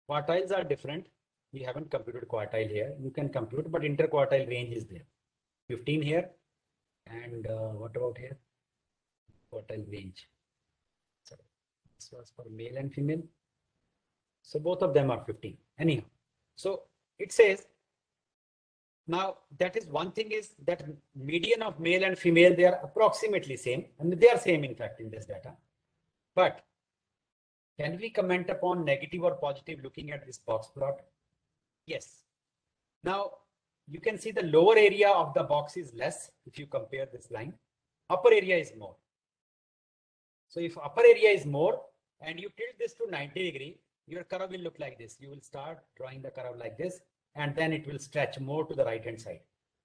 Quartiles are different. We haven't computed quartile here. You can compute, but interquartile range is there. 15 here. And what about here? Quartile range. So this was for male and female. So both of them are 15. Anyhow, so it says, now that is one thing is that median of male and female, they are approximately same. And they are same in fact in this data. But can we comment upon negative or positive looking at this box plot? Yes. Now you can see the lower area of the box is less if you compare this line. Upper area is more. So if upper area is more and you tilt this to 90 degree, your curve will look like this. You will start drawing the curve like this, and then it will stretch more to the right hand side.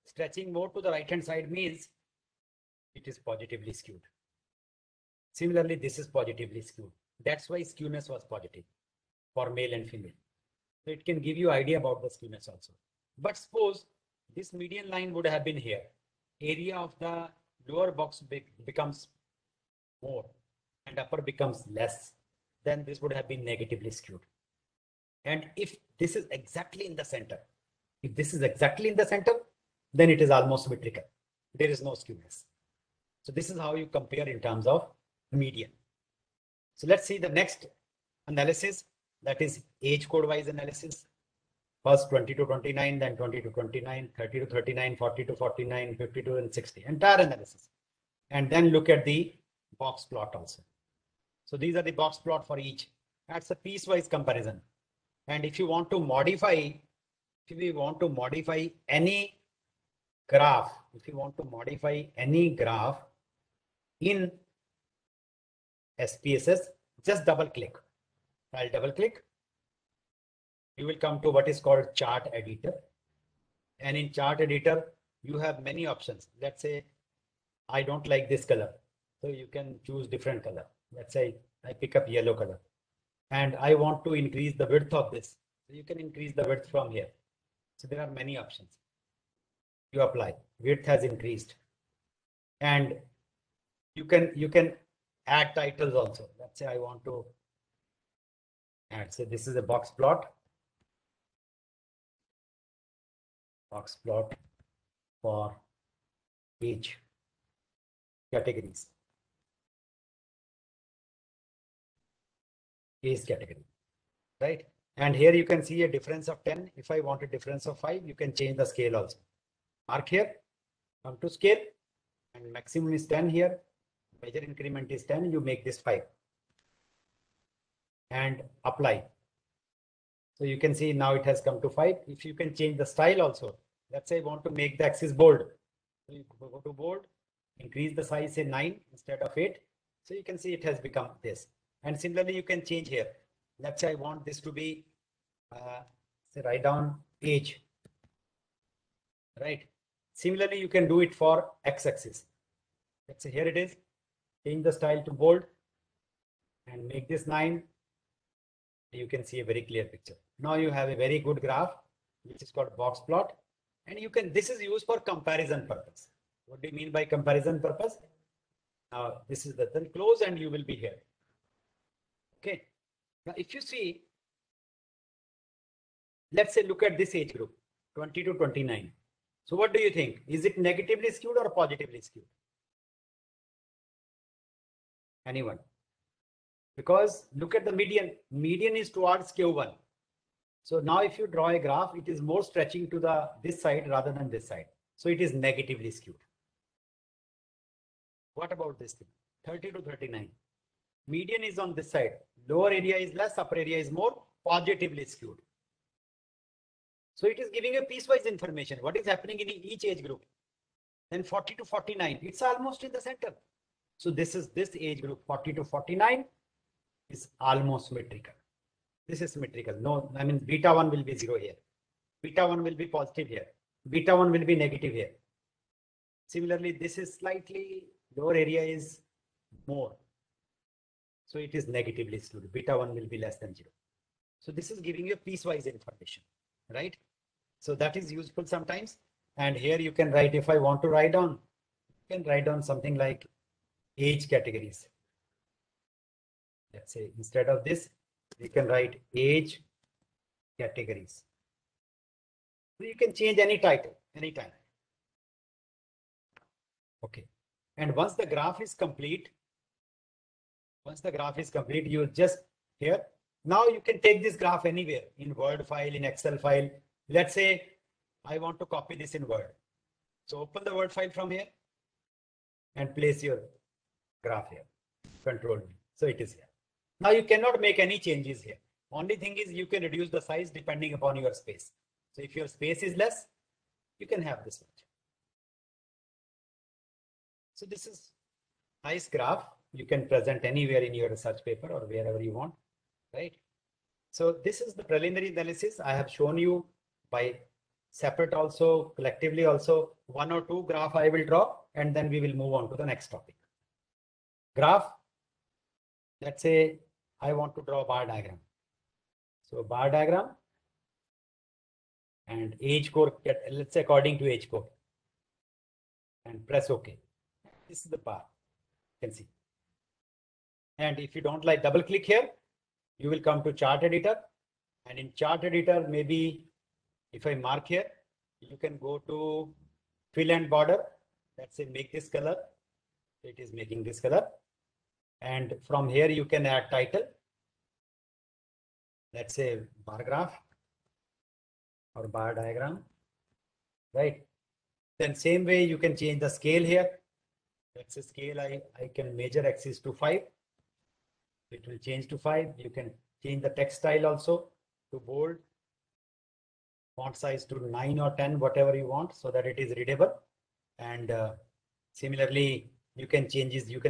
Stretching more to the right hand side means it is positively skewed. Similarly, this is positively skewed. That's why skewness was positive for male and female. So it can give you idea about the skewness also. But suppose this median line would have been here. Area of the lower box becomes more and upper becomes less. Then this would have been negatively skewed. And if this is exactly in the center, then it is almost symmetrical. There is no skewness. So this is how you compare in terms of median. So let's see the next analysis, that is age code wise analysis. First 20 to 29, then 20 to 29, 30 to 39, 40 to 49, 52 and 60, entire analysis. And then look at the box plot also. So these are the box plot for each. That's a piecewise comparison. And if you want to modify, any graph, in SPSS, just double click. I'll double click. You will come to what is called chart editor. And in chart editor, you have many options. Let's say I don't like this color. So you can choose different color. Let's say I pick up yellow color and I want to increase the width of this. So you can increase the width from here. So there are many options. You apply, width has increased. And you can add titles also. Let's say I want to add, say this is a box plot. Box plot for age categories. Age category, right? And here you can see a difference of 10. If I want a difference of 5, you can change the scale also. Mark here, come to scale, and maximum is 10 here. Major increment is 10. You make this 5 and apply. So you can see now it has come to 5. If you can change the style also, let's say I want to make the axis bold. So you go to bold, increase the size, say 9 instead of 8. So you can see it has become this. And similarly, you can change here. Let's say I want this to be, say write down age, right? Similarly, you can do it for x-axis. Let's say here it is. Change the style to bold and make this 9. You can see a very clear picture. Now you have a very good graph, which is called box plot. And you can, this is used for comparison purpose. What do you mean by comparison purpose? Now this is the, then close and you will be here. Okay. Now if you see, let's say look at this age group, 20 to 29. So what do you think? Is it negatively skewed or positively skewed? Anyone? Because look at the median. Median is towards Q1. So now if you draw a graph, it is more stretching to the this side rather than this side. So it is negatively skewed. What about this thing? 30 to 39. Median is on this side. Lower area is less, upper area is more, positively skewed. So it is giving a piecewise information. What is happening in each age group? Then 40 to 49, it's almost in the center. So this is this age group, 40 to 49 is almost symmetrical. This is symmetrical. No, I mean, beta 1 will be 0 here. Beta 1 will be positive here. Beta 1 will be negative here. Similarly, this is slightly lower area is more. So it is negatively skewed. Beta 1 will be less than 0. So this is giving you piecewise information, right? So that is useful sometimes. And here you can write, if I want to write down, you can write down something like age categories. Let's say instead of this, you can write age categories. So you can change any title anytime. Okay. And once the graph is complete, you just here. Now you can take this graph anywhere in Word file, in Excel file. Let's say I want to copy this in Word. So open the Word file from here and place your graph here. Control V. So it is here. Now you cannot make any changes here. Only thing is you can reduce the size depending upon your space. So if your space is less, you can have this much. So this is nice graph. You can present anywhere in your research paper or wherever you want, right? So this is the preliminary analysis. I have shown you by separate also, collectively also, 1 or 2 graph I will draw, and then we will move on to the next topic. Graph, let's say I want to draw a bar diagram. So bar diagram and age code, let's say according to age code, and press OK. This is the bar, you can see. And if you don't like, double click here, you will come to chart editor, and in chart editor, maybe if I mark here, you can go to fill and border. Let's say make this color. It is making this color. And from here, you can add title. Let's say bar graph or bar diagram, right? Then same way you can change the scale here. Let's say scale, I can measure axis to 5. It will change to 5. You can change the text style also to bold, font size to 9 or 10, whatever you want, so that it is readable. And similarly, you can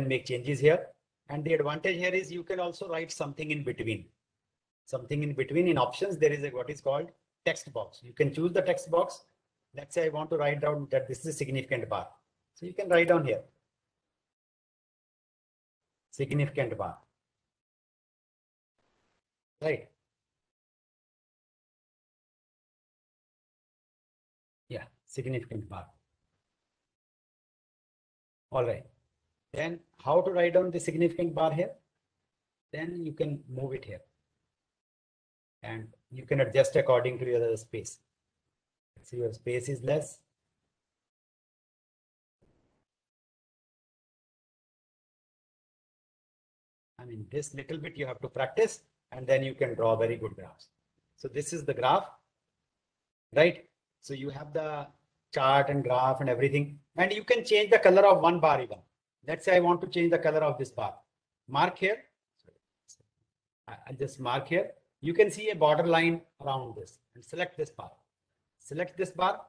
make changes here. And the advantage here is you can also write something in between. Something in between. In options, there is what is called text box. You can choose the text box. Let's say I want to write down that this is a significant bar. So you can write down here. Significant bar. Right. Yeah, significant bar. All right. Then how to write down the significant bar here? Then you can move it here. And you can adjust according to your space. So your space is less. I mean, this little bit you have to practice, and then you can draw very good graphs. So this is the graph, right? So you have the chart and graph and everything, and you can change the color of one bar even. Let's say I want to change the color of this bar. Mark here. I'll just mark here. You can see a border line around this and select this bar. Select this bar,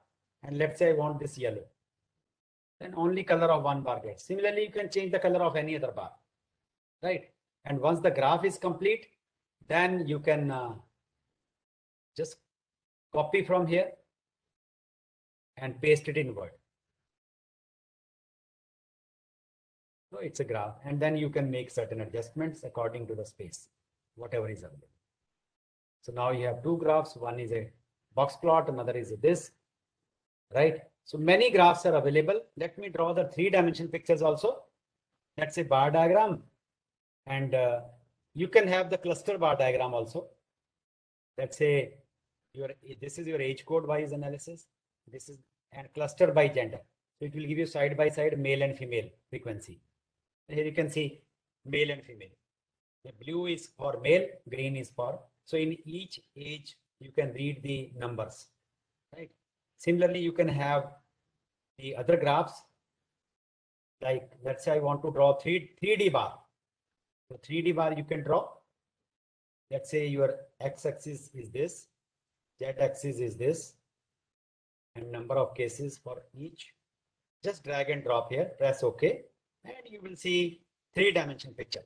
and let's say I want this yellow. Then only color of one bar gets. Similarly, you can change the color of any other bar, right? And once the graph is complete, then you can just copy from here and paste it in Word. So it's a graph, and then you can make certain adjustments according to the space, whatever is available. So now you have 2 graphs. One is a box plot, another is this, right? So many graphs are available. Let me draw the 3-dimensional pictures also. Let's say bar diagram, and you can have the cluster bar diagram also. Let's say this is your age code wise analysis. This is and cluster by gender. So it will give you side by side male and female frequency. Here you can see male and female. The blue is for male, green is for. So in each age, you can read the numbers, right? Similarly, you can have the other graphs. Like let's say I want to draw 3D bar. So 3D bar you can draw. Let's say your x-axis is this, z-axis is this, and number of cases for each. Just drag and drop here, press OK, and you will see 3-dimensional picture.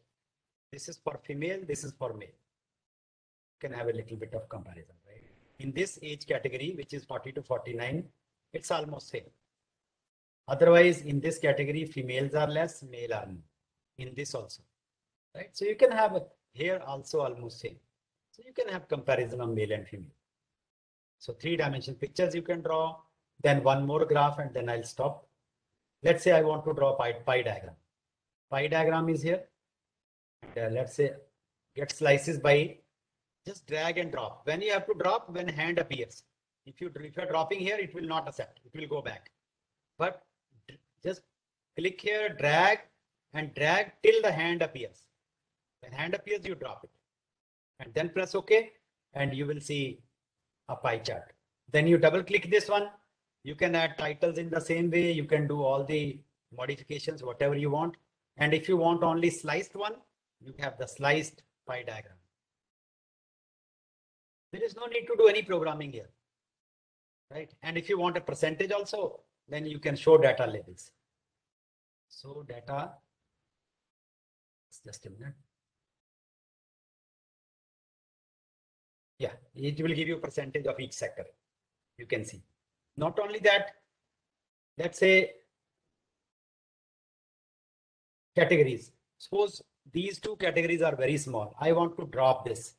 This is for female, this is for male. You can have a little bit of comparison, right? In this age category, which is 40 to 49, it's almost same. Otherwise, in this category, females are less, male are more. In this also, right? So you can have here also almost same. So you can have comparison of male and female. So 3-dimensional pictures you can draw, then one more graph, and then I'll stop. Let's say I want to draw pie diagram. Pie diagram is here. And, let's say get slices by just drag and drop. When you have to drop, when hand appears. If you're dropping here, it will not accept. It will go back. But just click here, drag and drag till the hand appears. When hand appears, you drop it. And then press OK, and you will see a pie chart. Then you double click this one. You can add titles in the same way. You can do all the modifications, whatever you want. And if you want only sliced one, you have the sliced pie diagram. There is no need to do any programming here, right? And if you want a percentage also, then you can show data labels. So data, just a minute. Yeah, it will give you percentage of each sector. You can see. Not only that, let's say categories. Suppose these two categories are very small. I want to drop this.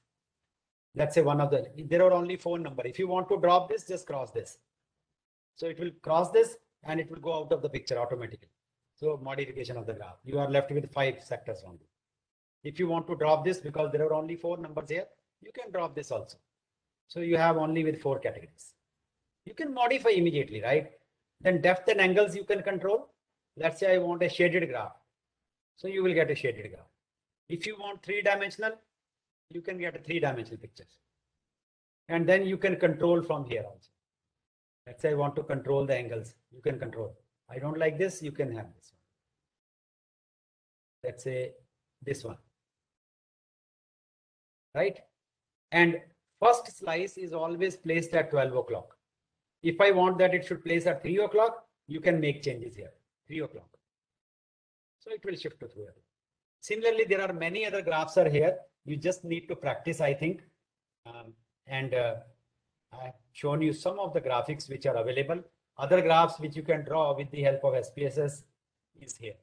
Let's say one of the, there are only 4 numbers. If you want to drop this, just cross this. So it will cross this and it will go out of the picture automatically. So modification of the graph. You are left with 5 sectors only. If you want to drop this, because there are only 4 numbers here, you can drop this also. So you have only with 4 categories. You can modify immediately, right? Then depth and angles you can control. Let's say I want a shaded graph. So you will get a shaded graph. If you want 3-dimensional, you can get a 3-dimensional pictures. And then you can control from here also. Let's say I want to control the angles. You can control. I don't like this. You can have this one. Let's say this one. Right? And first slice is always placed at 12 o'clock. If I want that it should place at 3 o'clock, you can make changes here. 3 o'clock. So it will shift to 3 o'clock. Similarly, there are many other graphs are here. You just need to practice, I think. I've shown you some of the graphics which are available. Other graphs which you can draw with the help of SPSS is here.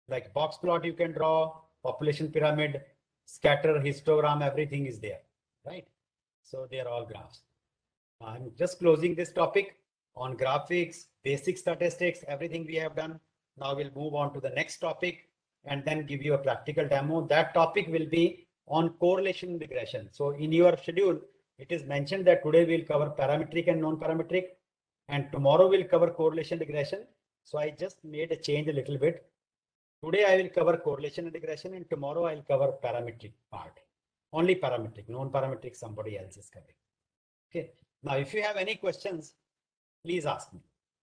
Like box plot you can draw, population pyramid, scatter, histogram, everything is there, right? So they are all graphs. I'm just closing this topic on graphics, basic statistics, everything we have done. Now we'll move on to the next topic and then give you a practical demo. That topic will be on correlation regression. So in your schedule, it is mentioned that today we'll cover parametric and non-parametric, and tomorrow we'll cover correlation regression. So I just made a change a little bit. Today I will cover correlation and regression, and tomorrow I'll cover parametric part. Only parametric, non-parametric somebody else is covering. Okay. Now, if you have any questions, please ask me.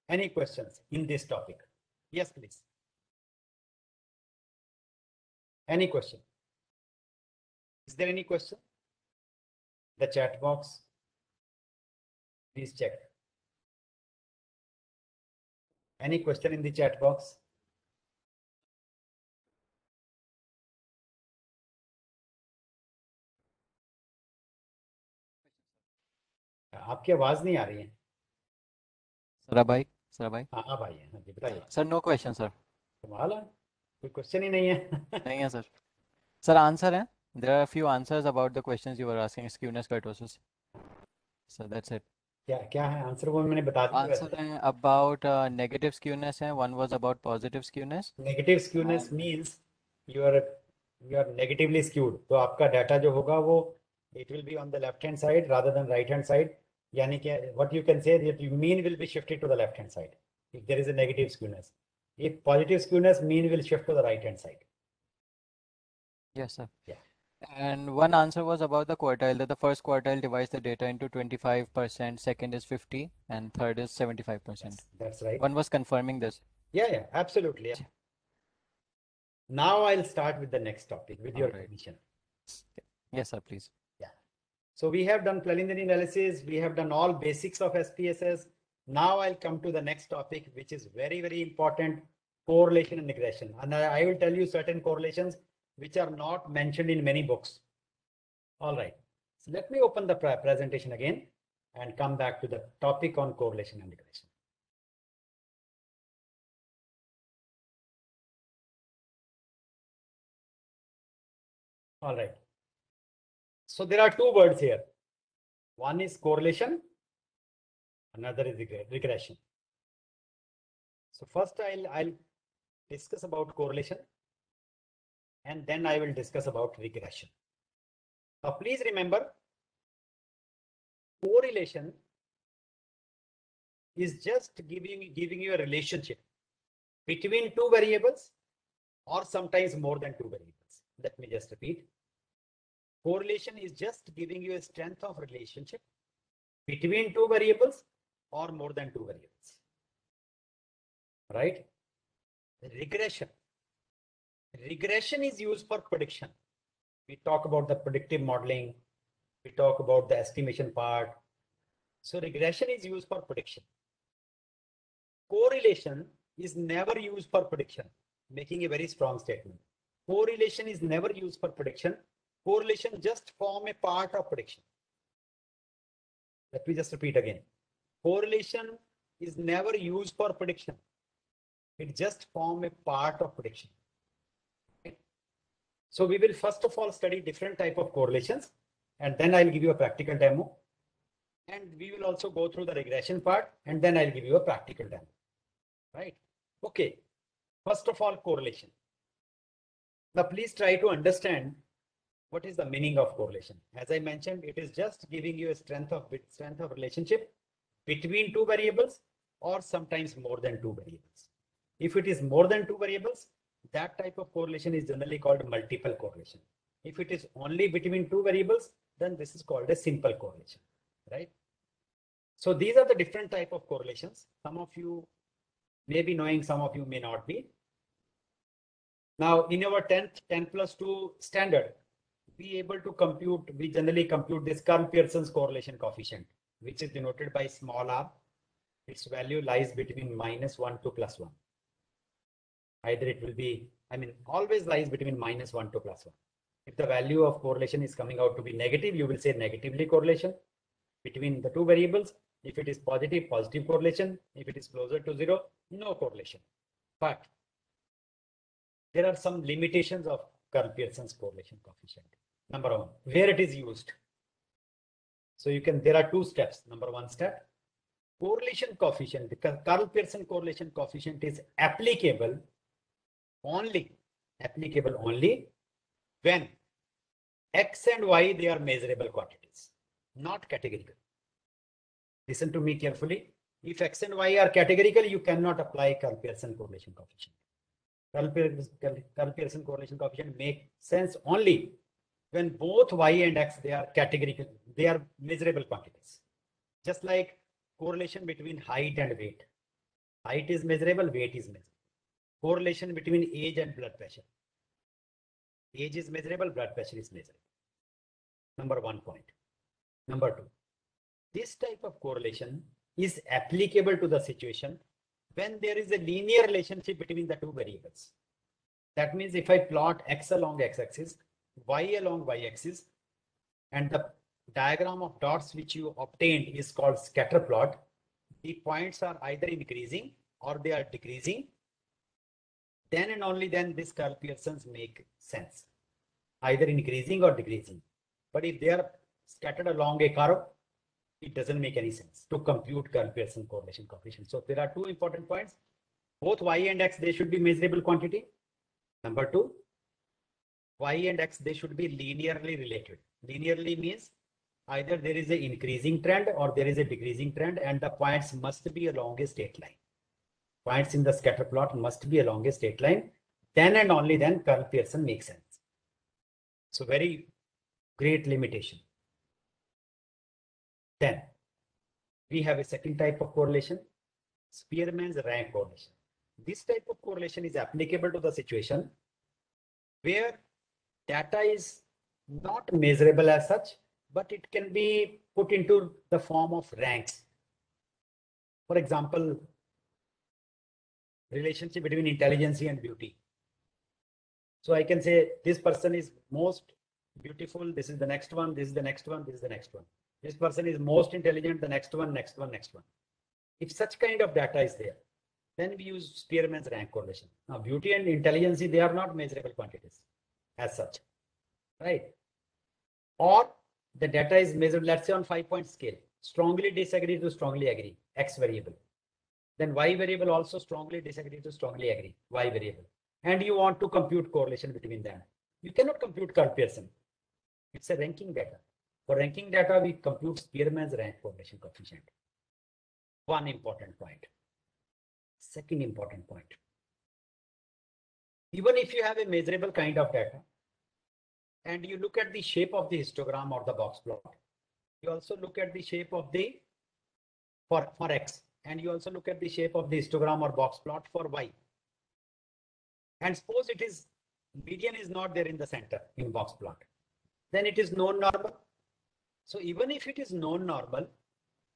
Any questions in this topic? Yes, please. Any question? Is there any question? The chat box. Please check. Any question in the chat box? आपकी आवाज नहीं आ रही है। Sir भाई हाँ अब आई है, हाँ जी बताइए। Sir no question sir. कमाल है, कोई क्वेश्चन ही नहीं है। नहीं है सर। सर आंसर है, there are few answers about the questions you were asking, skewness kurtosis. Sir that's it. क्या क्या है आंसर? वो मैंने बता दिया आंसर वैसे। है अबाउट नेगेटिव स्क्यूनेस है, one was about positive skewness. Negative skewness means you are negatively skewed, तो आपका डाटा जो होगा वो it will be on the left hand side rather than right hand side, यानी कि what you can say that mean will be shifted to the left hand side if there is a negative skewness. If positive skewness, mean will shift to the right hand side. Yes sir. Yeah. And one answer was about the quartile, that the first quartile divides the data into 25%, second is 50, and third is 75%. Yes, that's right. One was confirming this. Yeah, absolutely. Yeah. Now I'll start with the next topic with your permission. Yes sir, please. Yeah. So we have done preliminary analysis. We have done all basics of SPSS. Now I'll come to the next topic, which is very, very important, correlation and regression. And I will tell you certain correlations which are not mentioned in many books. All right. So let me open the presentation again and come back to the topic on correlation and regression. All right. So there are 2 words here. One is correlation, another is regression. So first I'll discuss about correlation. and then I will discuss about regression. Now, please remember, correlation is just giving you a relationship between two variables or sometimes more than two variables. Let me just repeat. Correlation is just giving you a strength of relationship between two variables or more than two variables. Right? Regression. Regression is used for prediction. We talk about the predictive modeling. We talk about the estimation part. So regression is used for prediction. Correlation is never used for prediction, making a very strong statement. Correlation is never used for prediction. Correlation just form a part of prediction. Let me just repeat again. Correlation is never used for prediction. It just form a part of prediction. Okay. So we will first of all study different type of correlations, and then I'll give you a practical demo. And we will also go through the regression part, and then I'll give you a practical demo. Right? Okay. First of all, correlation. Now, please try to understand what is the meaning of correlation. As I mentioned, it is just giving you a strength of relationship between two variables or sometimes more than two variables. If it is more than two variables, that type of correlation is generally called multiple correlation. If it is only between two variables, then this is called a simple correlation, right? So these are the different type of correlations. Some of you may be knowing, some of you may not be. Now, in our 10+2 standard, we generally compute this Karl-Pearson's correlation coefficient, which is denoted by small r. Its value lies between -1 to +1. Either it will be, always lies between -1 to +1. If the value of correlation is coming out to be negative, you will say negatively correlation between the two variables. If it is positive, positive correlation. If it is closer to 0, no correlation. But there are some limitations of Karl-Pearson's correlation coefficient. Number one, where it is used. So there are two steps. Number one step, correlation coefficient, the Karl-Pearson correlation coefficient is applicable only when X and Y, they are measurable quantities, not categorical. Listen to me carefully. If X and Y are categorical, you cannot apply Karl-Pearson correlation coefficient. Karl-Pearson correlation coefficient makes sense only when both Y and X, they are categorical, they are measurable quantities. Just like correlation between height and weight. Height is measurable, weight is measurable. Correlation between age and blood pressure. Age is measurable, blood pressure is measurable. Number one point. Number two, this type of correlation is applicable to the situation when there is a linear relationship between the two variables. That means if I plot X along X-axis, Y along Y-axis, and the diagram of dots which you obtained is called scatter plot, the points are either increasing or they are decreasing, then and only then this Karl-Pearson's make sense, either increasing or decreasing. But if they are scattered along a curve, it doesn't make any sense to compute Karl-Pearson correlation coefficient. So there are two important points. Both Y and X, they should be measurable quantity. Number two, Y and X, they should be linearly related. Linearly means either there is an increasing trend or there is a decreasing trend, and the points must be along a straight line. Points in the scatter plot must be along a straight line. Then and only then Karl-Pearson makes sense. So very great limitation. Then we have a second type of correlation, Spearman's rank correlation. This type of correlation is applicable to the situation where data is not measurable as such, but it can be put into the form of ranks. For example, relationship between intelligence and beauty. So I can say this person is most beautiful, this is the next one, this is the next one, this is the next one. This person is most intelligent, the next one, next one, next one. If such kind of data is there, then we use Spearman's rank correlation. Now, beauty and intelligence, they are not measurable quantities as such, right? Or the data is measured, let's say on 5-point scale, strongly disagree to strongly agree, X variable. Then Y variable also strongly disagree to strongly agree, Y variable. and you want to compute correlation between them. You cannot compute Karp Pearson. It's a ranking data. For ranking data, we compute Spearman's rank correlation coefficient. One important point. Second important point. Even if you have a measurable kind of data, and you look at the shape of the histogram or the box plot, you also look at the shape of the for X, and you also look at the shape of the histogram or box plot for Y. And suppose it is median is not there in the center in box plot, then it is non-normal. So even if it is non-normal,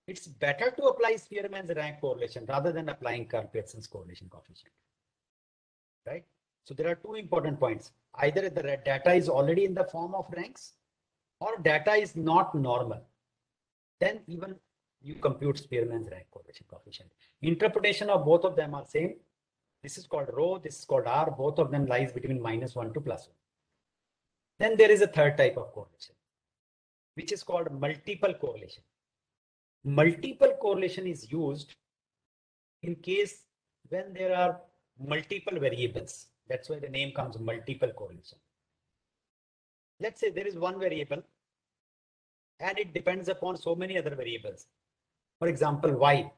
it's better to apply Spearman's rank correlation rather than applying Karp-Pearson's correlation coefficient, right? So there are two important points. Either the data is already in the form of ranks or data is not normal. Then even you compute Spearman's rank correlation coefficient. Interpretation of both of them are same. This is called rho, this is called R. Both of them lies between -1 to +1. Then there is a third type of correlation, which is called multiple correlation. Multiple correlation is used in case when there are multiple variables. That's why the name comes multiple correlation. Let's say there is one variable and it depends upon so many other variables. For example, Y.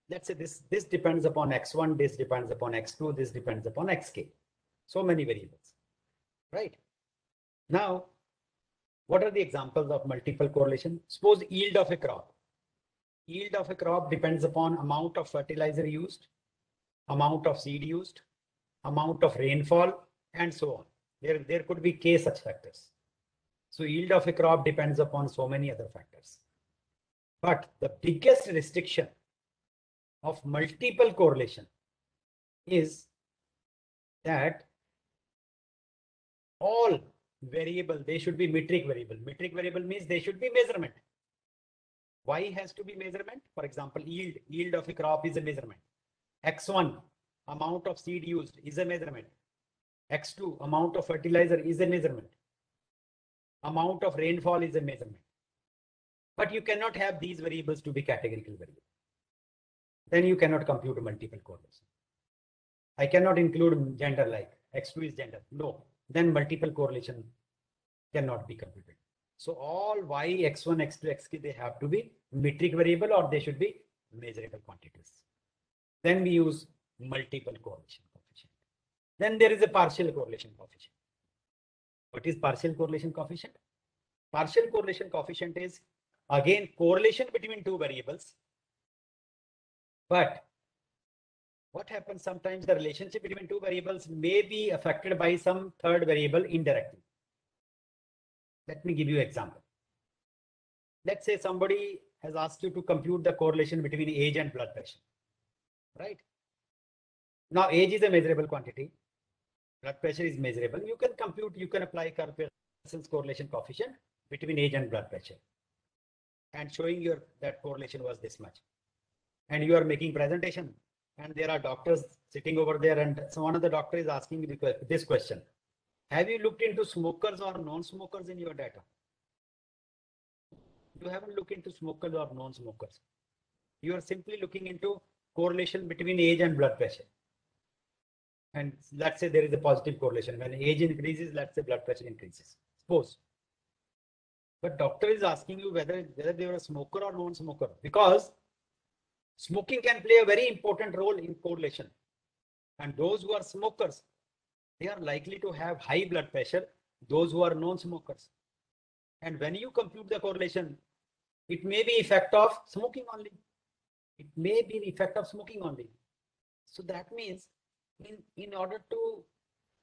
Let's say this depends upon X1, this depends upon X2, this depends upon Xk. So many variables, right? Now, what are the examples of multiple correlation? Suppose yield of a crop. Yield of a crop depends upon amount of fertilizer used, amount of seed used, amount of rainfall, and so on. There could be k such factors. So yield of a crop depends upon so many other factors. But the biggest restriction of multiple correlation is that all variable, they should be metric variable. Metric variable means they should be measurement. Y has to be measurement. For example, yield of a crop is a measurement. X1, amount of seed used, is a measurement. X2, amount of fertilizer, is a measurement. Amount of rainfall is a measurement. But you cannot have these variables to be categorical variables. Then you cannot compute multiple correlation. I cannot include gender, like X2 is gender. No, then multiple correlation cannot be computed. So all Y, X1, X2, Xk, they have to be metric variable or they should be measurable quantities. Then we use multiple correlation coefficient. Then there is a partial correlation coefficient. What is partial correlation coefficient? Partial correlation coefficient is again correlation between two variables. But what happens sometimes, the relationship between two variables may be affected by some third variable indirectly. Let me give you an example. Let's say somebody has asked you to compute the correlation between age and blood pressure, right? Now age is a measurable quantity. Blood pressure is measurable. You can compute, you can apply Karp-Pearson's correlation coefficient between age and blood pressure. And showing that correlation was this much. And you are making presentation and there are doctors sitting over there, and so one of the doctor is asking this question. Have you looked into smokers or non-smokers in your data? You haven't looked into smokers or non-smokers. You are simply looking into correlation between age and blood pressure. And let's say there is a positive correlation. When age increases, let's say blood pressure increases. Suppose. But doctor is asking you whether they are a smoker or non-smoker, because smoking can play a very important role in correlation. And those who are smokers, they are likely to have high blood pressure, those who are non-smokers. And when you compute the correlation, it may be effect of smoking only. It may be the effect of smoking only. So that means in order to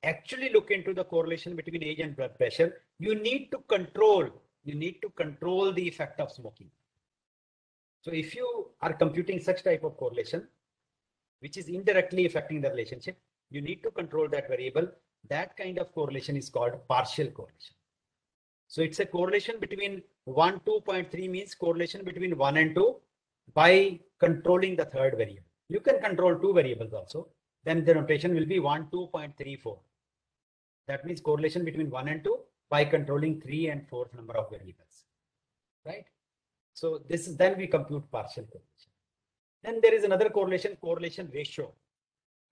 actually look into the correlation between age and blood pressure, you need to control the effect of smoking. So if you are computing such type of correlation, which is indirectly affecting the relationship, you need to control that variable. That kind of correlation is called partial correlation. So it's a correlation between 1, 2.3 means correlation between 1 and 2 by controlling the third variable. You can control two variables also. Then the notation will be 1, 2.34. That means correlation between 1 and 2 by controlling 3 and 4th number of variables, right? So this is, then we compute partial correlation. Then there is another correlation ratio.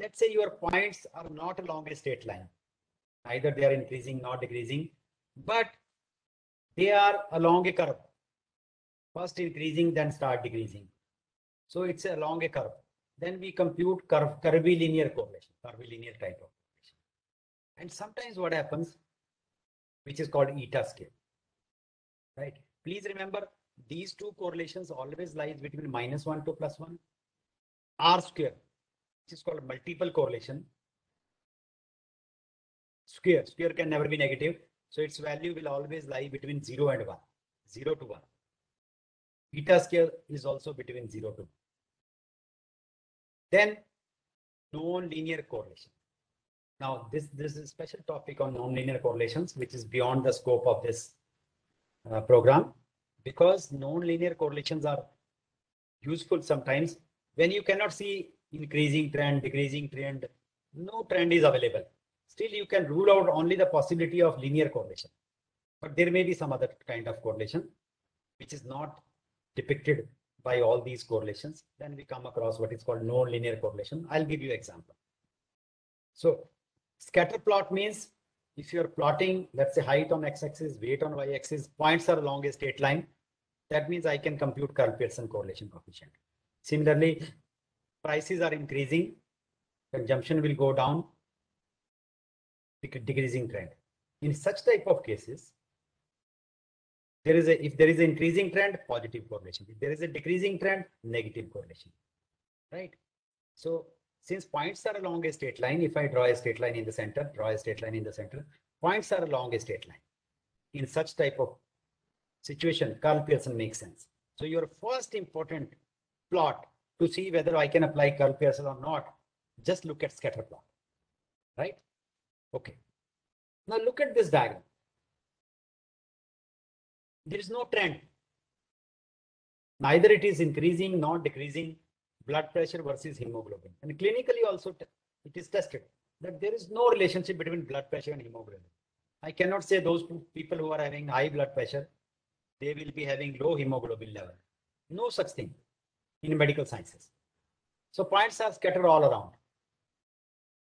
Let's say your points are not along a straight line. Either they are increasing, not decreasing, but they are along a curve. First increasing, then start decreasing. So it's along a curve. Then we compute curvilinear correlation, curvilinear type of correlation. And sometimes what happens, which is called eta scale, right? Please remember, these two correlations always lies between -1 to +1. R square, which is called multiple correlation. Square can never be negative. So its value will always lie between 0 and 1, 0 to 1. Eta scale is also between 0 to 1. Then non-linear correlation. Now this is a special topic on non-linear correlations, which is beyond the scope of this program, because non-linear correlations are useful sometimes when you cannot see increasing trend, decreasing trend, no trend is available. Still, you can rule out only the possibility of linear correlation, but there may be some other kind of correlation which is not depicted by all these correlations. Then we come across what is called non-linear correlation. I'll give you an example. So scatter plot means if you're plotting, let's say height on x-axis, weight on y-axis, points are along a straight line. That means I can compute Karl-Pearson correlation coefficient. Similarly, prices are increasing, consumption will go down, decreasing trend. In such type of cases, if there is an increasing trend, positive correlation. If there is a decreasing trend, negative correlation, right? So since points are along a straight line, if I draw a straight line in the center, draw a straight line in the center, points are along a straight line. In such type of situation, Karl-Pearson makes sense. So your first important plot to see whether I can apply Karl-Pearson or not, just look at scatter plot, right? Okay. Now look at this diagram. There is no trend. Neither it is increasing nor decreasing blood pressure versus hemoglobin. And clinically also it is tested that there is no relationship between blood pressure and hemoglobin. I cannot say those people who are having high blood pressure, they will be having low hemoglobin level. No such thing in medical sciences. So points are scattered all around.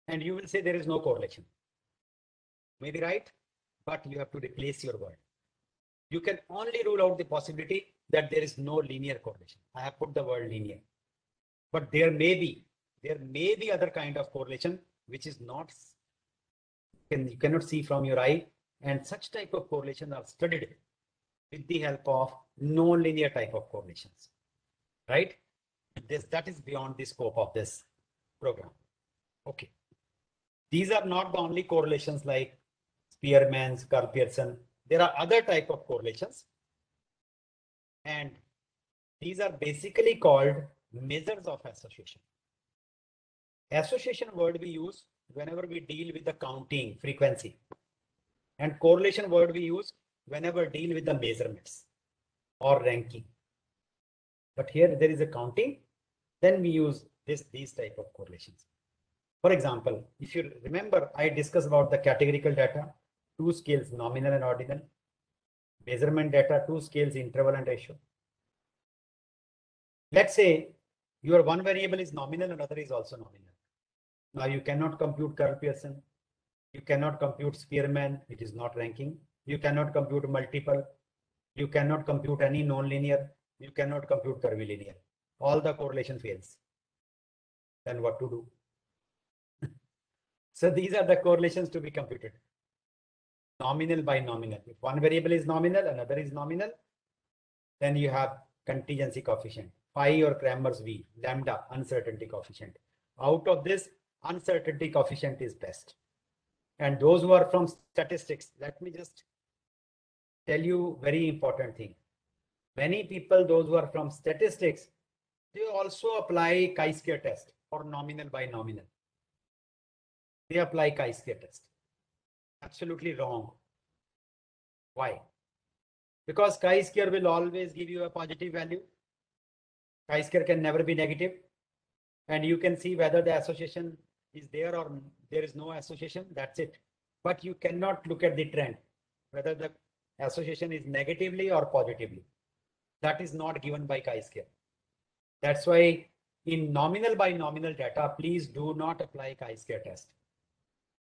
And you will say there is no correlation. Maybe right, but you have to replace your word. You can only rule out the possibility that there is no linear correlation. I have put the word linear, but there may be other kind of correlation which is not, you cannot see from your eye, and such type of correlation are studied with the help of non-linear type of correlations, right? That is beyond the scope of this program. Okay. These are not the only correlations like Spearman's, Karl-Pearson. There are other type of correlations, and these are basically called measures of association. Association word we use whenever we deal with the counting frequency, and correlation word we use whenever deal with the measurements or ranking. But here there is a counting, then we use these type of correlations. For example, if you remember, I discussed about the categorical data, 2 scales, nominal and ordinal. Measurement data, 2 scales, interval and ratio. Let's say your one variable is nominal, another is also nominal. Now you cannot compute Karl-Pearson. You cannot compute Spearman, which is not ranking. You cannot compute multiple. You cannot compute any non-linear. You cannot compute curvilinear. All the correlation fails. Then what to do? So these are the correlations to be computed. Nominal by nominal. If one variable is nominal, another is nominal, then you have contingency coefficient, phi or Cramer's V, lambda, uncertainty coefficient. Out of this, uncertainty coefficient is best. And those who are from statistics, let me just tell you very important thing. Many people, those who are from statistics, they also apply chi-square test for nominal by nominal. They apply chi-square test. Absolutely wrong. Why? Because chi-square will always give you a positive value. Chi-square can never be negative. And you can see whether the association is there or there is no association. That's it. But you cannot look at the trend, whether the association is negatively or positively. That is not given by chi-square. That's why in nominal by nominal data, please do not apply chi-square test.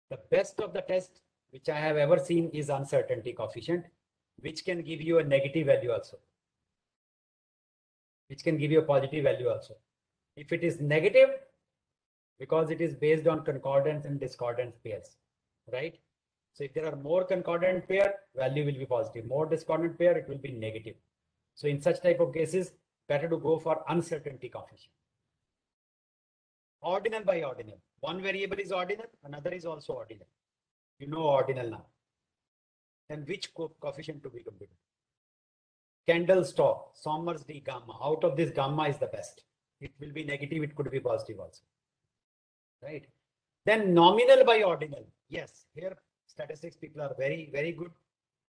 The best of the test which I have ever seen is uncertainty coefficient, which can give you a negative value also, which can give you a positive value also. If it is negative, because it is based on concordance and discordance pairs, right? So if there are more concordant pair, value will be positive. More discordant pair, it will be negative. So in such type of cases, better to go for uncertainty coefficient. Ordinal by ordinal. One variable is ordinal, another is also ordinal. You know ordinal now. Then which coefficient to be computed? Kendall-Stowe, Somers D gamma. Out of this, gamma is the best. It will be negative, it could be positive also. Right? Then nominal by ordinal. Yes, here statistics people are very, very good.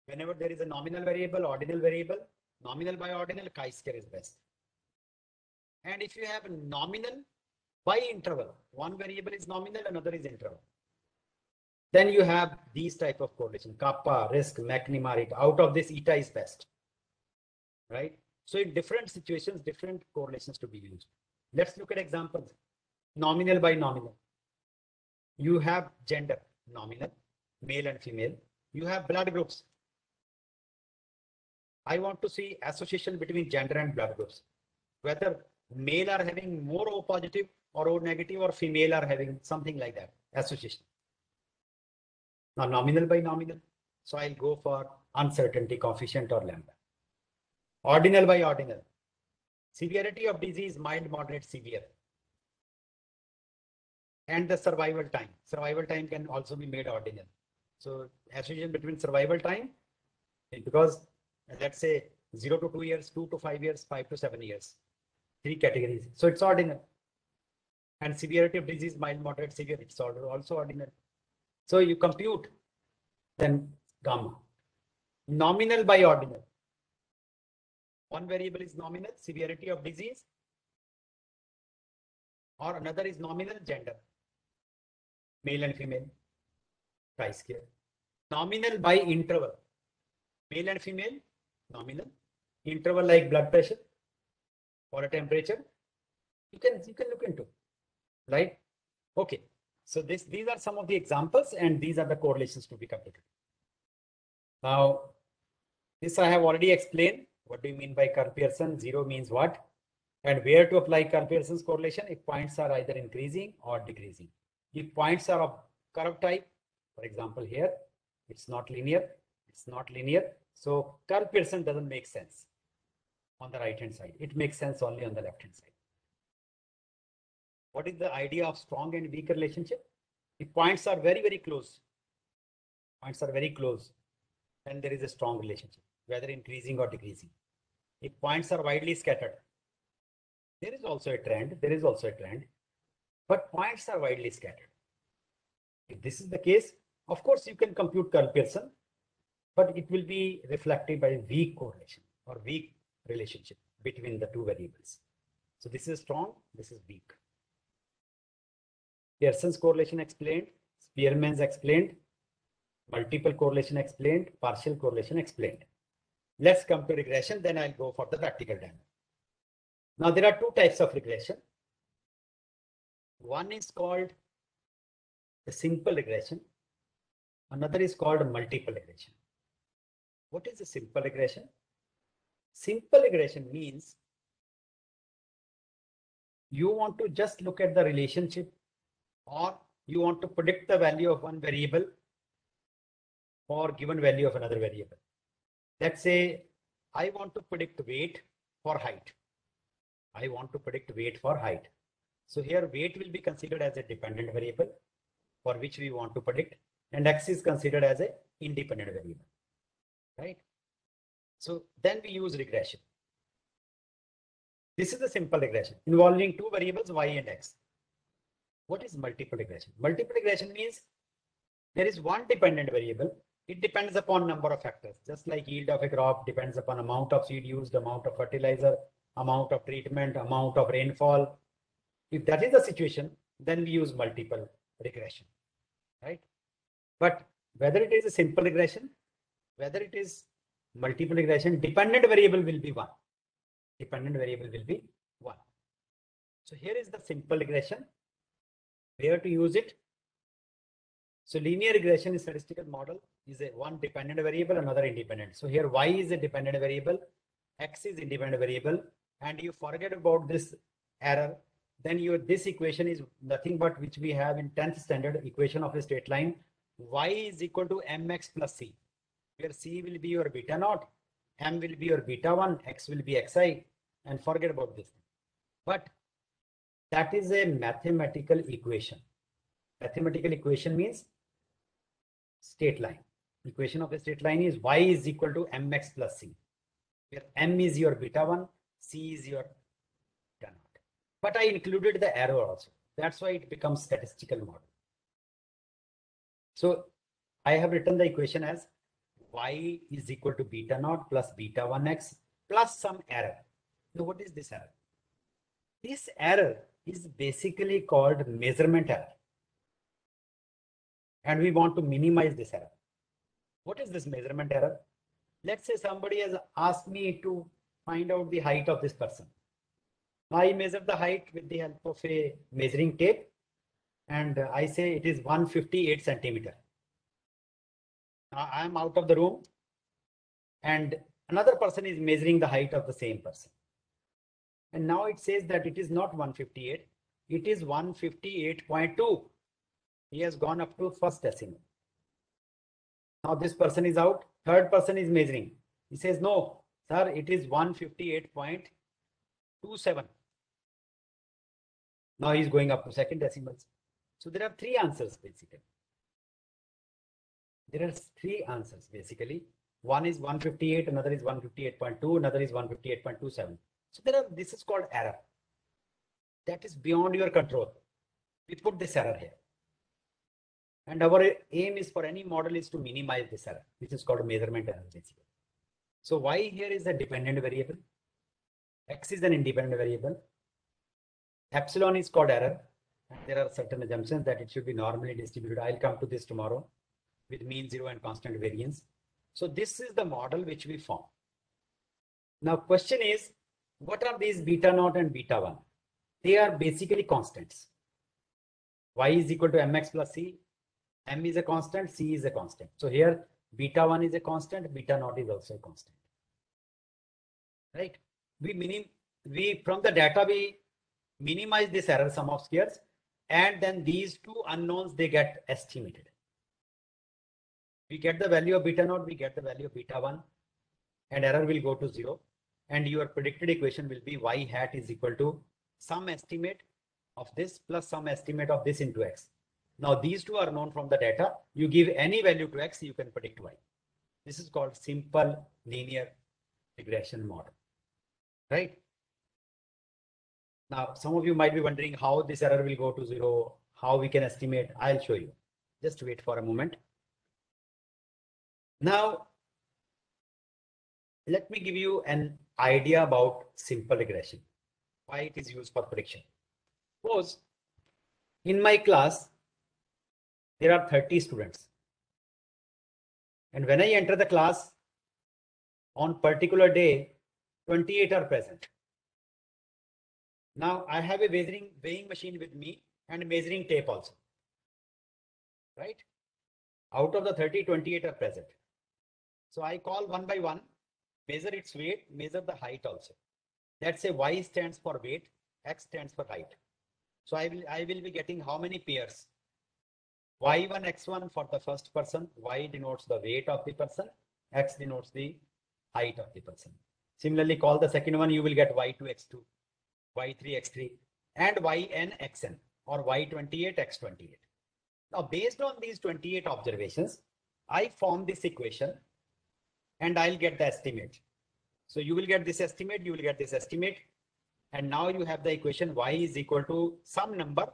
Whenever there is a nominal variable, ordinal variable, nominal by ordinal, chi-square is best. And if you have nominal by interval, one variable is nominal, another is interval, then you have these type of correlation, kappa, risk, McNemara. Out of this, eta is best, right? So in different situations, different correlations to be used. Let's look at examples. Nominal by nominal. You have gender, nominal, male and female. You have blood groups. I want to see association between gender and blood groups, whether male are having more O positive or O negative, or female are having something like that, association. Now nominal by nominal. So I'll go for uncertainty coefficient or lambda. Ordinal by ordinal. Severity of disease, mild, moderate, severe. And the survival time. Survival time can also be made ordinal. So association between survival time, because let's say 0 to 2 years, 2 to 5 years, 5 to 7 years. 3 categories. So it's ordinal. And severity of disease, mild, moderate, severe, it's also ordinal. So you compute, then gamma. Nominal by ordinal. One variable is nominal, severity of disease, or another is nominal, gender, male and female, chi-square. Nominal by interval, male and female, nominal. Interval like blood pressure or a temperature, you can look into, right? Okay. So these are some of the examples, and these are the correlations to be computed. Now, this I have already explained. What do you mean by Kerr-Pearson? Zero means what? And where to apply Kerr-Pearson's correlation if points are either increasing or decreasing. If points are of curve type, for example, here, it's not linear. It's not linear. So Kerr-Pearson doesn't make sense on the right-hand side. It makes sense only on the left-hand side. What is the idea of strong and weak relationship? If points are very, very close, then there is a strong relationship, whether increasing or decreasing. If points are widely scattered, there is also a trend, but points are widely scattered. If this is the case, of course, you can compute Kerr-Pearson, but it will be reflected by weak correlation or weak relationship between the two variables. So this is strong, this is weak. Pearson's correlation explained, Spearman's explained, multiple correlation explained, partial correlation explained. Let's come to regression, then I'll go for the practical demo. Now there are two types of regression. One is called the simple regression. Another is called multiple regression. What is a simple regression? Simple regression means you want to just look at the relationship, or you want to predict the value of one variable for given value of another variable. Let's say I want to predict weight for height. So here weight will be considered as a dependent variable for which we want to predict, and x is considered as an independent variable, right? So then we use regression. This is a simple regression involving two variables, y and x. What is multiple regression? Multiple regression means there is one dependent variable. It depends upon number of factors, just like yield of a crop depends upon amount of seed used, amount of fertilizer, amount of treatment, amount of rainfall. If that is the situation, then we use multiple regression, right? But whether it is a simple regression, whether it is multiple regression, dependent variable will be one. So here is the simple regression. Where to use it? So linear regression is statistical model is a one dependent variable, another independent. So here y is a dependent variable, x is independent variable, and you forget about this error, then your this equation is nothing but which we have in 10th standard equation of a straight line. Y is equal to mx plus c, where c will be your beta naught, m will be your beta 1, x will be xi, and forget about this. But that is a mathematical equation. Mathematical equation means straight line. Equation of a straight line is y is equal to mx plus c, where m is your beta 1, c is your beta naught. But I included the arrow also. That's why it becomes statistical model. So I have written the equation as y is equal to beta naught plus beta 1x plus some error. Now what is this error? This error is basically called measurement error. And we want to minimize this error. What is this measurement error? Let's say somebody has asked me to find out the height of this person. I measure the height with the help of a measuring tape, and I say it is 158 centimeter. Now I am out of the room, and another person is measuring the height of the same person. And now it says that it is not 158, it is 158.2. He has gone up to first decimal. Now this person is out. Third person is measuring. He says, no, sir, it is 158.27. Now he's going up to second decimals. So there are three answers basically. There are three answers basically. One is 158, another is 158.2, another is 158.27. So this is called error. That is beyond your control. We put this error here. And our aim is for any model is to minimize this error, which is called measurement error basically. So y here is a dependent variable. X is an independent variable. Epsilon is called error. And there are certain assumptions that it should be normally distributed. I'll come to this tomorrow with mean zero and constant variance. So this is the model which we form. Now question is, what are these beta naught and beta 1? They are basically constants. Y is equal to mx plus c. M is a constant, C is a constant. So here beta 1 is a constant, beta naught is also a constant. Right? From the data we minimize this error sum of squares, and then these two unknowns they get estimated. We get the value of beta naught, we get the value of beta 1, and error will go to 0. And your predicted equation will be y hat is equal to some estimate of this plus some estimate of this into x. Now these two are known from the data. You give any value to x, you can predict y. This is called simple linear regression model, right? Now some of you might be wondering how this error will go to 0, how we can estimate. I'll show you. Just wait for a moment. Now let me give you an idea about simple regression, why it is used for prediction. Suppose in my class there are 30 students, and when I enter the class on particular day, 28 are present. Now I have a weighing machine with me and measuring tape also, right? Out of the 30, 28 are present. So I call one by one, measure its weight, measure the height also. Let's say y stands for weight, x stands for height. So I will be getting how many pairs? Y1, x1 for the first person, y denotes the weight of the person, x denotes the height of the person. Similarly, call the second one, you will get y2, x2, y3, x3, and yn, xn, or y28, x28. Now, based on these 28 observations, I form this equation and I'll get the estimate. So you will get this estimate, you will get this estimate. And now you have the equation y is equal to some number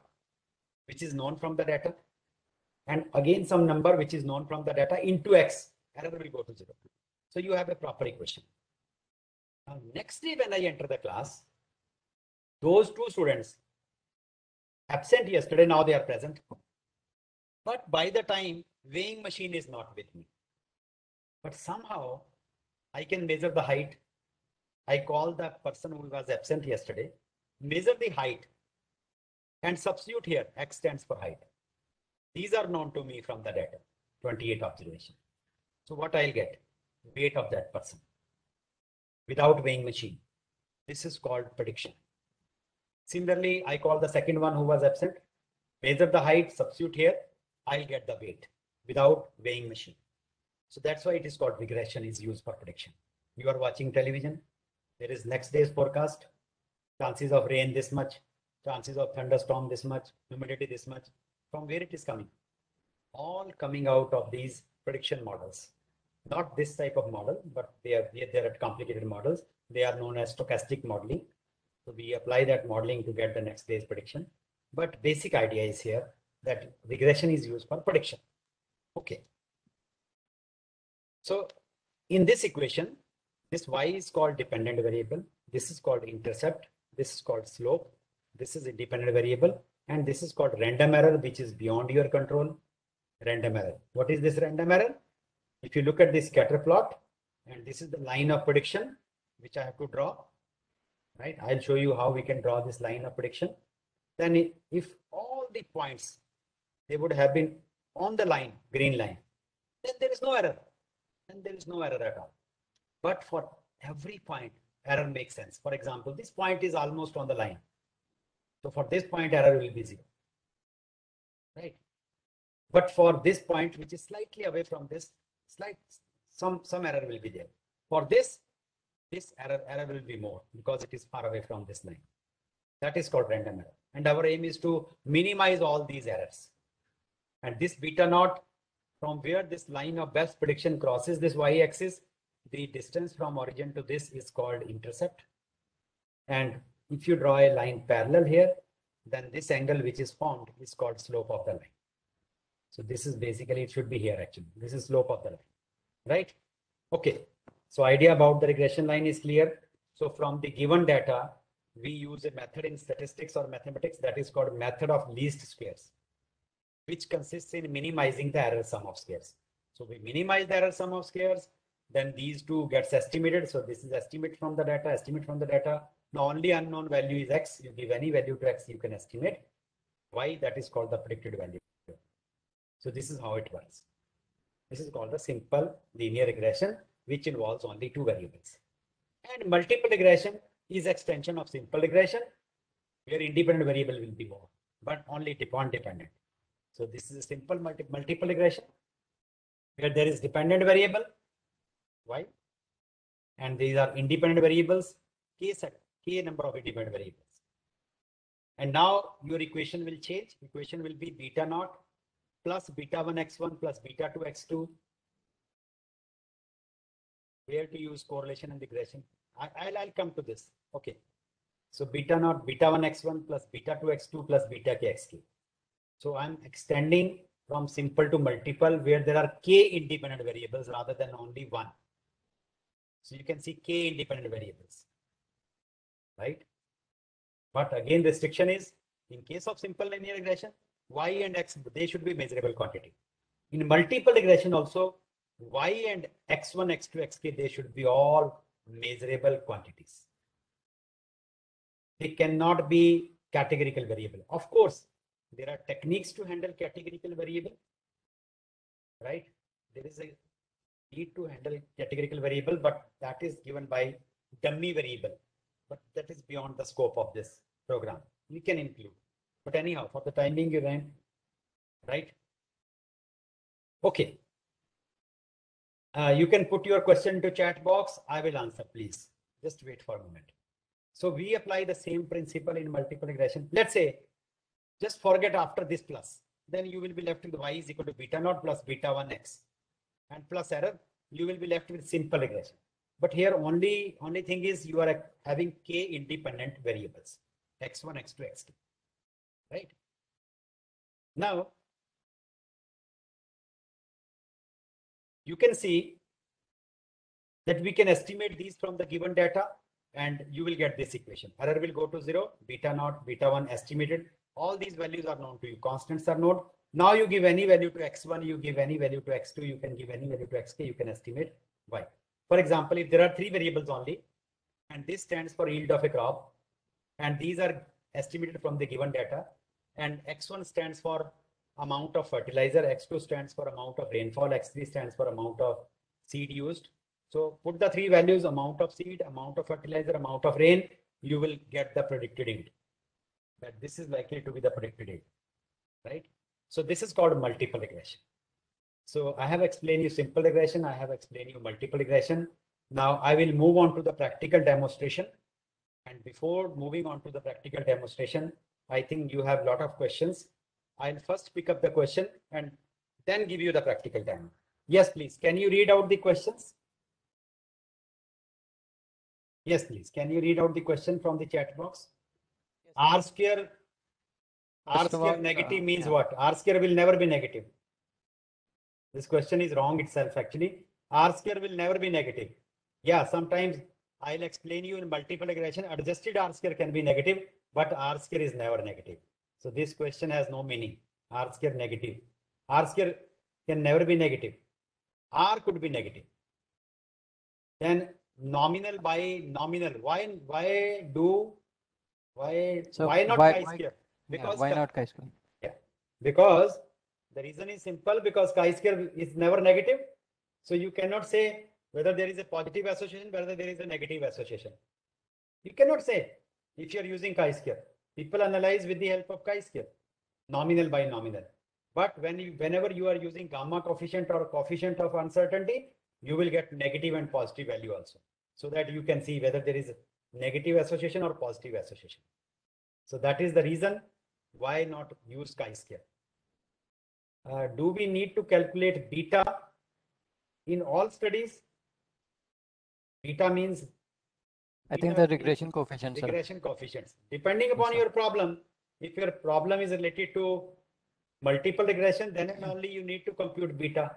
which is known from the data, and again some number which is known from the data into x. Error will go to 0. So you have a proper equation. Now next day when I enter the class, those two students absent yesterday, now they are present. But by the time weighing machine is not with me. But somehow I can measure the height. I call the person who was absent yesterday, measure the height, and substitute here, X stands for height. These are known to me from the data, 28 observation. So what I'll get? Weight of that person without weighing machine. This is called prediction. Similarly, I call the second one who was absent. Measure the height, substitute here, I'll get the weight without weighing machine. So that's why it is called regression is used for prediction. You are watching television. There is next day's forecast. Chances of rain this much, chances of thunderstorm this much, humidity this much. From where it is coming? All coming out of these prediction models. Not this type of model, but they are complicated models. They are known as stochastic modeling. So we apply that modeling to get the next day's prediction. But basic idea is here that regression is used for prediction. Okay. So in this equation, this y is called dependent variable. This is called intercept. This is called slope. This is a dependent variable. And this is called random error, which is beyond your control. Random error. What is this random error? If you look at this scatter plot, and this is the line of prediction, which I have to draw, right? I'll show you how we can draw this line of prediction. Then if all the points, they would have been on the line, green line, then there is no error. Then there is no error at all. But for every point, error makes sense. For example, this point is almost on the line. So for this point, error will be 0, right? But for this point, which is slightly away from this, some error will be there. For this error will be more because it is far away from this line. That is called random error. And our aim is to minimize all these errors. And this beta naught, from where this line of best prediction crosses this y-axis, the distance from origin to this is called intercept. And if you draw a line parallel here, then this angle which is formed is called slope of the line. So this is basically, it should be here actually. This is slope of the line, right? Okay. So idea about the regression line is clear. So from the given data, we use a method in statistics or mathematics that is called method of least squares, which consists in minimizing the error sum of squares. So we minimize the error sum of squares, then these two gets estimated. So this is estimate from the data. The only unknown value is x. You give any value to x, you can estimate y. That is called the predicted value. So this is how it works. This is called the simple linear regression, which involves only two variables. And multiple regression is extension of simple regression, where independent variable will be more, but only dependent. So this is a simple multiple regression, where there is dependent variable y, and these are independent variables k number of independent variables. And now your equation will change. Equation will be beta naught plus beta 1 x1 plus beta 2 x2. Where to use correlation and regression? I'll come to this. Okay. So beta naught, beta 1 x1 plus beta 2 x2 plus beta k xk. So I'm extending from simple to multiple, where there are k independent variables rather than only one. So you can see k independent variables, right? But again, restriction is in case of simple linear regression, y and x, they should be measurable quantity. In multiple regression also, y and x1, x2, xk, they should be all measurable quantities. They cannot be categorical variable. Of course, there are techniques to handle categorical variable, right? There is a need to handle categorical variable, but that is given by dummy variable. But that is beyond the scope of this program. We can include. But anyhow, for the time being, you ran, right? Okay. You can put your question into chat box. I will answer, please. Just wait for a moment. So we apply the same principle in multiple regression. Let's say, just forget after this plus. Then you will be left with y is equal to beta naught plus beta 1x. And plus error, you will be left with simple regression. But here only thing is you are having k independent variables, x1, x2, x2, right? Now, you can see that we can estimate these from the given data, and you will get this equation. Error will go to 0, beta naught, beta 1 estimated. All these values are known to you. Constants are known. Now you give any value to x1, you give any value to x2, you can give any value to xk, you can estimate y. For example, if there are 3 variables only, and this stands for yield of a crop, and these are estimated from the given data, and X1 stands for amount of fertilizer, X2 stands for amount of rainfall, X3 stands for amount of seed used. So put the three values, amount of seed, amount of fertilizer, amount of rain, you will get the predicted yield. That this is likely to be the predicted yield, right? So this is called multiple regression. So I have explained you simple regression, I have explained you multiple regression. Now I will move on to the practical demonstration. And before moving on to the practical demonstration, I think you have a lot of questions. I'll first pick up the question and then give you the practical demo. Yes, please. Can you read out the questions? Yes, please. Can you read out the question from the chat box? R square negative means what? R square will never be negative. This question is wrong itself actually. R square will never be negative. Yeah, sometimes I'll explain you in multiple regression, adjusted R square can be negative, but R square is never negative. So this question has no meaning. R square negative. R square can never be negative. R could be negative. Then nominal by nominal. Why not chi-square? Because why not chi-square? Yeah, because the reason is simple, because chi-square is never negative. So you cannot say whether there is a positive association, whether there is a negative association. You cannot say if you are using chi-square. People analyze with the help of chi-square, nominal by nominal. But whenever you are using gamma coefficient or coefficient of uncertainty, you will get negative and positive value also, so that you can see whether there is a negative association or positive association. So that is the reason why not use chi-square. Do we need to calculate beta in all studies? Beta means I think the regression coefficients. Regression coefficients. Depending upon your problem, if your problem is related to multiple regression, then only you need to compute beta.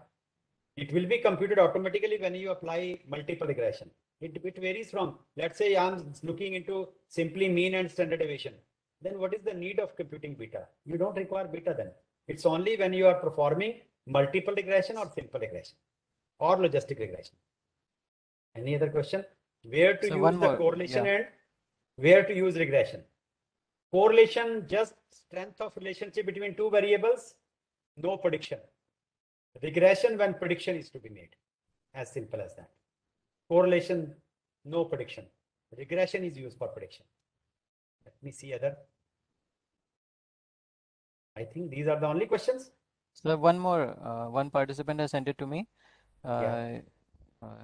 It will be computed automatically when you apply multiple regression. It varies from, let's say I'm looking into simply mean and standard deviation. Then what is the need of computing beta? You don't require beta then. It's only when you are performing multiple regression or simple regression or logistic regression. Any other question? Where to use the correlation and where to use regression? Correlation, just strength of relationship between two variables, no prediction. Regression, when prediction is to be made, as simple as that. Correlation, no prediction. Regression is used for prediction. Let me see other. I think these are the only questions. So one more, one participant has sent it to me.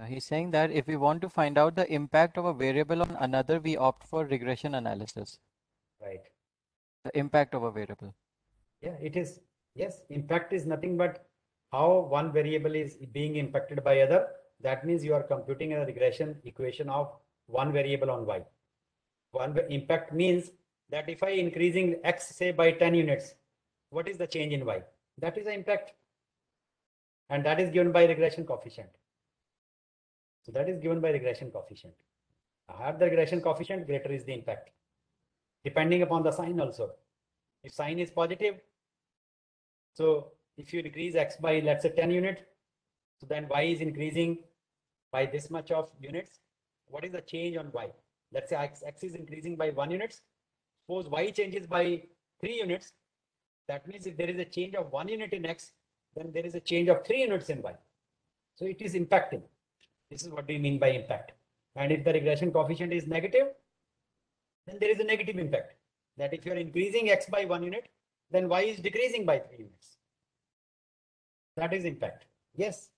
He's saying that if we want to find out the impact of a variable on another, we opt for regression analysis. Right. The impact of a variable. Yeah, it is. Yes, impact is nothing but how one variable is being impacted by other. That means you are computing a regression equation of one variable on y. One impact means that if I increasing x say by 10 units, what is the change in y? That is the impact. And that is given by regression coefficient. So that is given by regression coefficient. Higher the regression coefficient, greater is the impact. Depending upon the sign also. If sign is positive, so if you increase x by, let's say 10 units, so then y is increasing by this much of units. What is the change on y? Let's say x is increasing by 1 unit. Suppose y changes by 3 units. That means if there is a change of 1 unit in x, then there is a change of 3 units in y. So it is impacting. This is what we mean by impact. And if the regression coefficient is negative, then there is a negative impact. That if you are increasing x by 1 unit, then y is decreasing by 3 units. That is impact. Yes.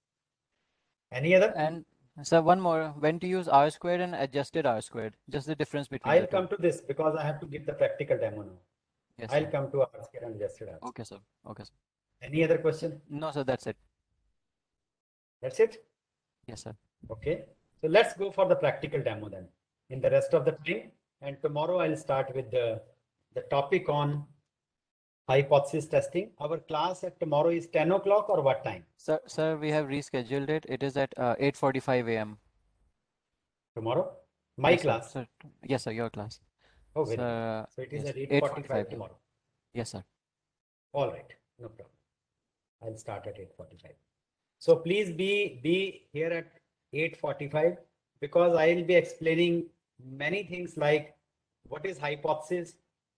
Any other? And so one more, when to use R squared and adjusted R squared, just the difference between I'll come to this because I have to give the practical demo now. Yes, I'll come to R squared and adjusted R squared. Okay, sir. Okay, sir. Any other question? No, sir, that's it. That's it? Yes, sir. Okay. So let's go for the practical demo then in the rest of the time. And tomorrow I'll start with the topic on hypothesis testing. Our class at tomorrow is 10 o'clock or what time? Sir, we have rescheduled it. It is at 8:45 a.m. Tomorrow? My Yes, class? Sir. Yes, sir, your class. Oh, very good. So it is at 8:45 tomorrow. Yes, sir. All right. No problem. I'll start at 8:45. So please be here at 8:45 because I will be explaining many things like what is hypothesis,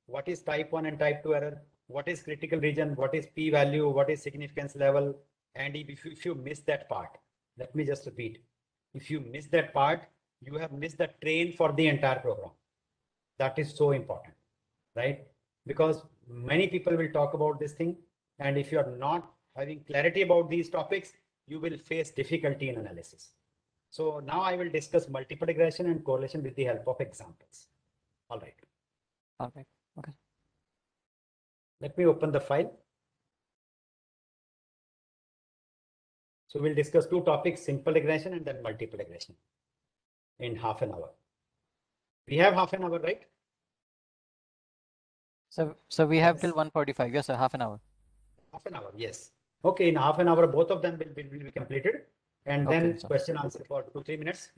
what is type 1 and type 2 error, what is critical region, what is p-value, what is significance level. And if you miss that part, let me just repeat. If you miss that part, you have missed the train for the entire program. That is so important, right? Because many people will talk about this thing. And if you are not having clarity about these topics, you will face difficulty in analysis. So now I will discuss multiple regression and correlation with the help of examples. All right. All right. Okay. Let me open the file. So we'll discuss two topics, simple regression and then multiple regression in half an hour. We have half an hour, right? So we have Yes. till 1:45. Yes, sir. Half an hour. Half an hour, yes. Okay, in half an hour, both of them will be completed. And then Okay, sir. question answer for 2-3 minutes,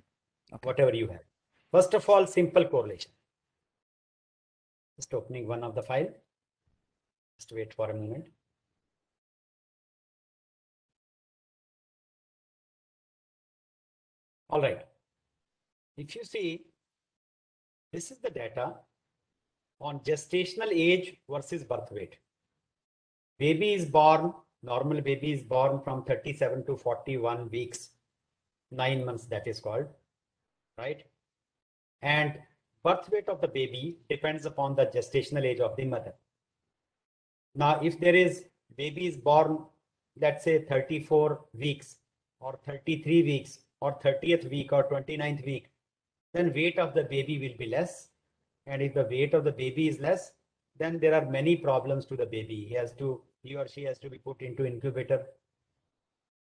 Okay. whatever you have. First of all, simple correlation. Just opening one of the file. Just wait for a moment. All right. If you see, this is the data on gestational age versus birth weight. Baby is born, normal baby is born from 37 to 41 weeks, 9 months that is called, right? And birth weight of the baby depends upon the gestational age of the mother. Now, if there is baby is born, let's say 34 weeks or 33 weeks or 30th week or 29th week, then weight of the baby will be less. And if the weight of the baby is less, then there are many problems to the baby. He or she has to be put into incubator.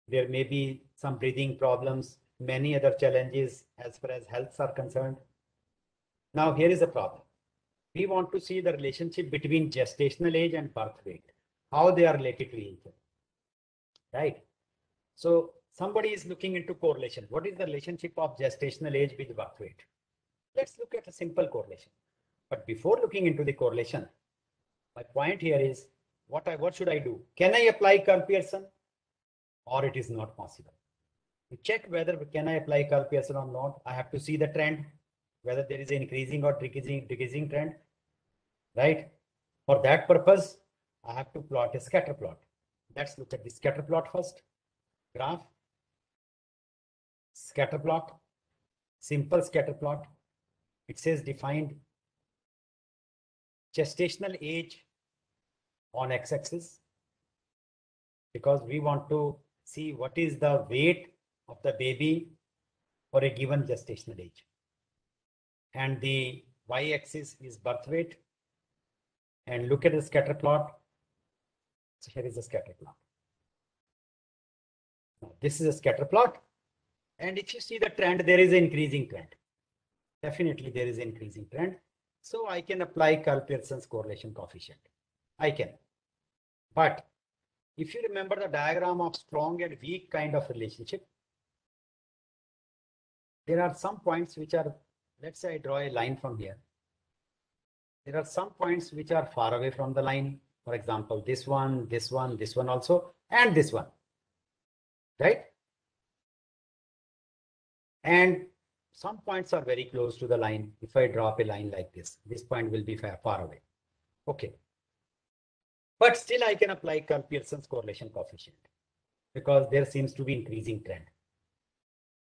There may be some breathing problems, many other challenges as far as health are concerned. Now, here is a problem. We want to see the relationship between gestational age and birth weight, how they are related to each other, right? So somebody is looking into correlation. What is the relationship of gestational age with birth weight? Let's look at a simple correlation. But before looking into the correlation, my point here is what should I do? Can I apply Karl-Pearson or it is not possible? To check whether can I apply Karl-Pearson or not, I have to see the trend, whether there is an increasing or decreasing trend, right? For that purpose, I have to plot a scatter plot. Let's look at the scatter plot first. Graph, scatter plot, simple scatter plot. It says defined gestational age on x-axis because we want to see what is the weight of the baby for a given gestational age. And the y-axis is birth weight. And look at the scatter plot. So here is the scatter plot. Now, this is a scatter plot. And if you see the trend, there is an increasing trend. Definitely there is an increasing trend. So I can apply Karl-Pearson's correlation coefficient. I can. But if you remember the diagram of strong and weak kind of relationship, there are some points which are, let's say I draw a line from here. There are some points which are far away from the line. For example, this one also, and this one, right? And some points are very close to the line. If I drop a line like this point will be far away. Okay. But still I can apply Karl-Pearson's correlation coefficient because there seems to be increasing trend.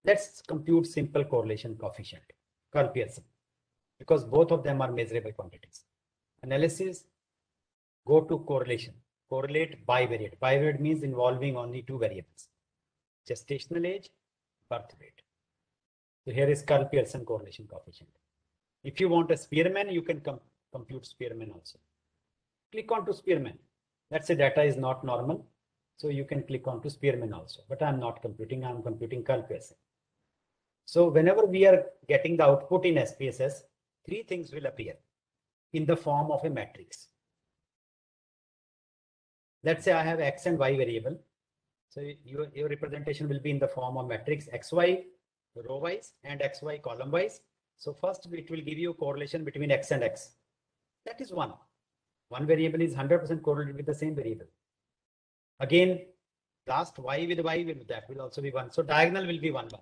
Let's compute simple correlation coefficient, Karl-Pearson, because both of them are measurable quantities. Analysis, go to correlation, correlate bivariate. Bivariate means involving only two variables, gestational age, birth weight. So here is Karl-Pearson correlation coefficient. If you want a Spearman, you can compute Spearman also. Click on to Spearman. Let's say data is not normal. So you can click on to Spearman also, but I'm not computing, I'm computing Karl-Pearson. So whenever we are getting the output in SPSS, three things will appear in the form of a matrix. Let's say I have X and Y variable. So your representation will be in the form of matrix XY row wise and XY column wise. So first it will give you correlation between X and X. That is one. One variable is 100% correlated with the same variable. Again, last Y with Y will that will also be one. So diagonal will be 1, 1.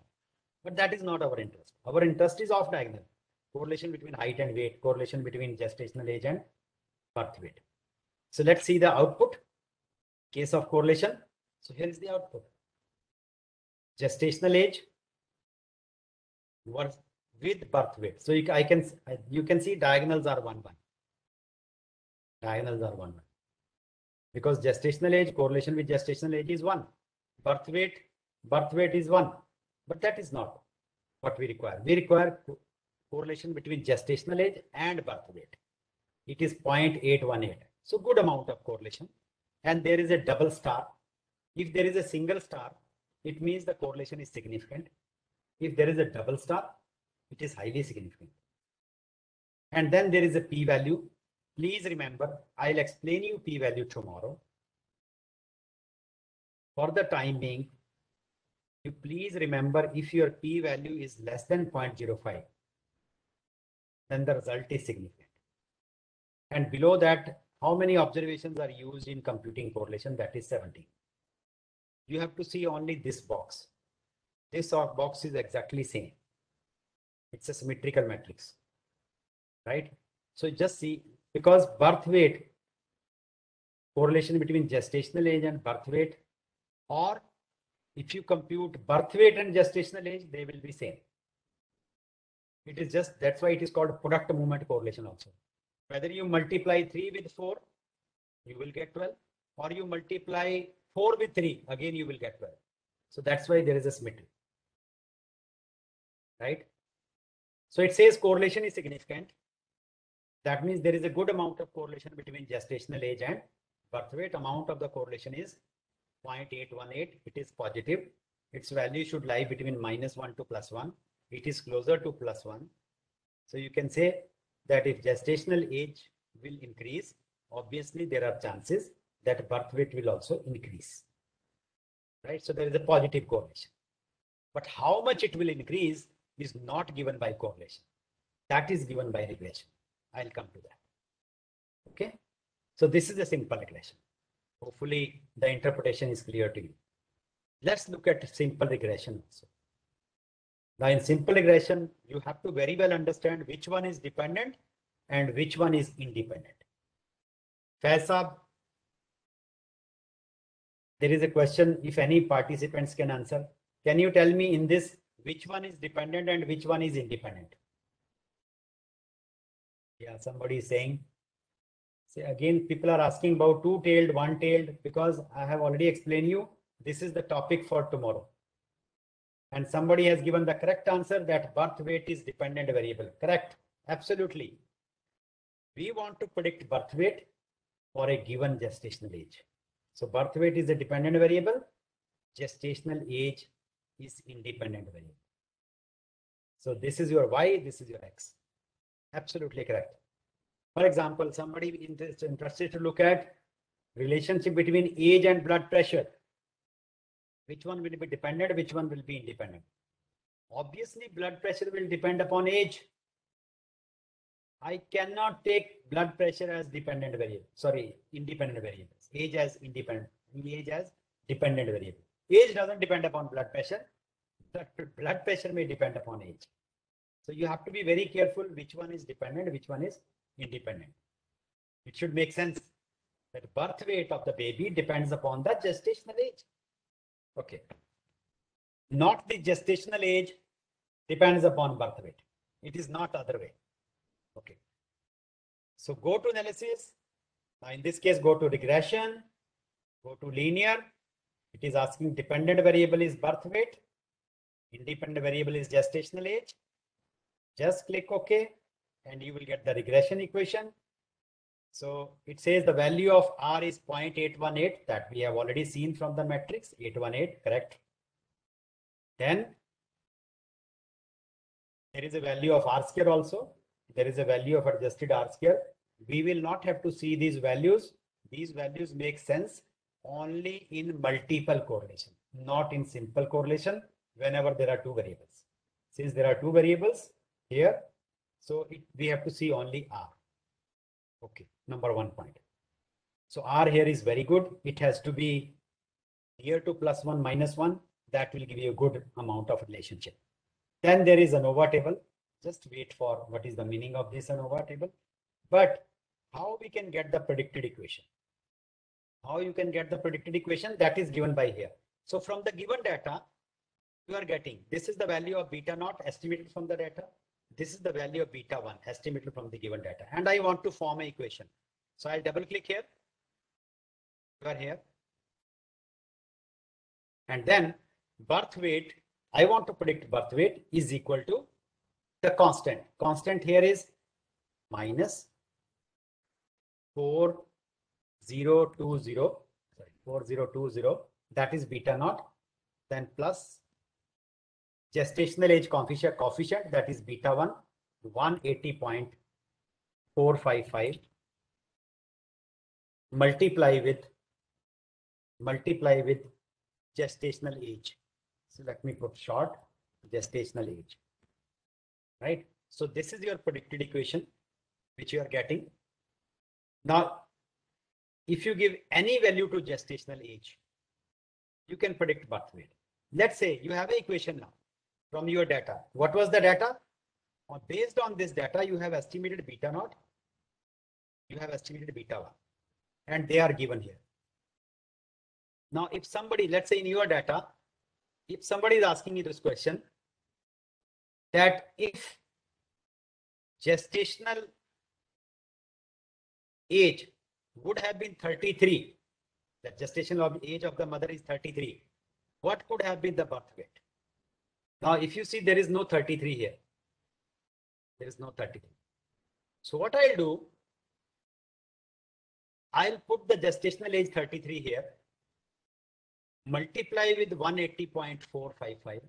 But that is not our interest. Our interest is off diagonal. Correlation between height and weight, correlation between gestational age and birth weight. So let's see the output. Case of correlation. So here is the output. Gestational age with birth weight. So you can see diagonals are 1, 1. Diagonals are 1, 1. Because gestational age, correlation with gestational age is 1. Birth weight is 1. But that is not what we require. We require correlation between gestational age and birth weight. It is 0.818. So good amount of correlation. And there is a double star. If there is a single star, it means the correlation is significant. If there is a double star, it is highly significant. And then there is a p-value. Please remember, I'll explain you p-value tomorrow. For the time being, you please remember, if your p-value is less than 0.05, then the result is significant. And below that, how many observations are used in computing correlation? That is 17. You have to see only this box. This box is exactly same. It's a symmetrical matrix, right? So just see, because birth weight, correlation between gestational age and birth weight, or if you compute birth weight and gestational age, they will be same. It is just, that's why it is called product movement correlation also. Whether you multiply 3 with 4, you will get 12, or you multiply 4 with 3, again you will get 12. So that's why there is a symmetry, right? So it says correlation is significant. That means there is a good amount of correlation between gestational age and birth weight. Amount of the correlation is 0.818. It is positive. Its value should lie between -1 to +1. It is closer to +1. So you can say that if gestational age will increase, obviously there are chances that birth weight will also increase, right? So there is a positive correlation. But how much it will increase is not given by correlation. That is given by regression. I'll come to that. Okay. So this is a simple regression. Hopefully the interpretation is clear to you. Let's look at simple regression also. Now in simple regression, you have to very well understand which one is dependent and which one is independent. Faisab, there is a question, if any participants can answer. Can you tell me in this, which one is dependent and which one is independent? Yeah, somebody is saying. See, again, people are asking about two-tailed, one-tailed, because I have already explained you, this is the topic for tomorrow. And somebody has given the correct answer that birth weight is dependent variable. Correct? Absolutely. We want to predict birth weight for a given gestational age. So birth weight is a dependent variable. Gestational age is independent variable. So this is your Y, this is your X. Absolutely correct. For example, somebody is interested to look at relationship between age and blood pressure. Which one will be dependent? Which one will be independent? Obviously, blood pressure will depend upon age. I cannot take blood pressure as dependent variable. Sorry, independent variables. Age as independent. Age as dependent variable. Age doesn't depend upon blood pressure. But blood pressure may depend upon age. So you have to be very careful which one is dependent, which one is independent. It should make sense that birth weight of the baby depends upon the gestational age. Okay. Not the gestational age depends upon birth weight. It is not other way. Okay. So go to analysis. Now in this case, go to regression, go to linear. It is asking dependent variable is birth weight. Independent variable is gestational age. Just click OK and you will get the regression equation. So it says the value of R is 0.818 that we have already seen from the matrix, 818, correct? Then there is a value of R square also. There is a value of adjusted R square. We will not have to see these values. These values make sense only in multiple correlation, not in simple correlation whenever there are two variables. Since there are two variables here, so we have to see only R. Okay, number 1 point. So R here is very good. It has to be near to +1 -1. That will give you a good amount of relationship. Then there is ANOVA table. Just wait for what is the meaning of this ANOVA table. But how we can get the predicted equation? How you can get the predicted equation? That is given by here. So from the given data, you are getting, this is the value of beta naught estimated from the data. This is the value of beta 1 estimated from the given data. And I want to form an equation. So I'll double click here. You are here. And then birth weight, I want to predict birth weight is equal to the constant. Constant here is minus 4020, sorry, 4020, that is beta naught, then plus gestational age coefficient, that is beta 1, 180.455, multiply with gestational age. So let me put short gestational age, right? So this is your predicted equation, which you are getting. Now, if you give any value to gestational age, you can predict birth weight. Let's say you have an equation now from your data. What was the data? Based on this data, you have estimated beta naught, you have estimated beta 1, and they are given here. Now, if somebody, let's say in your data, if somebody is asking you this question, that if gestational age would have been 33, the gestational age of the mother is 33, what could have been the birth weight? Now, if you see, there is no 33 here. There is no 33. So what I'll do, I'll put the gestational age 33 here, multiply with 180.455,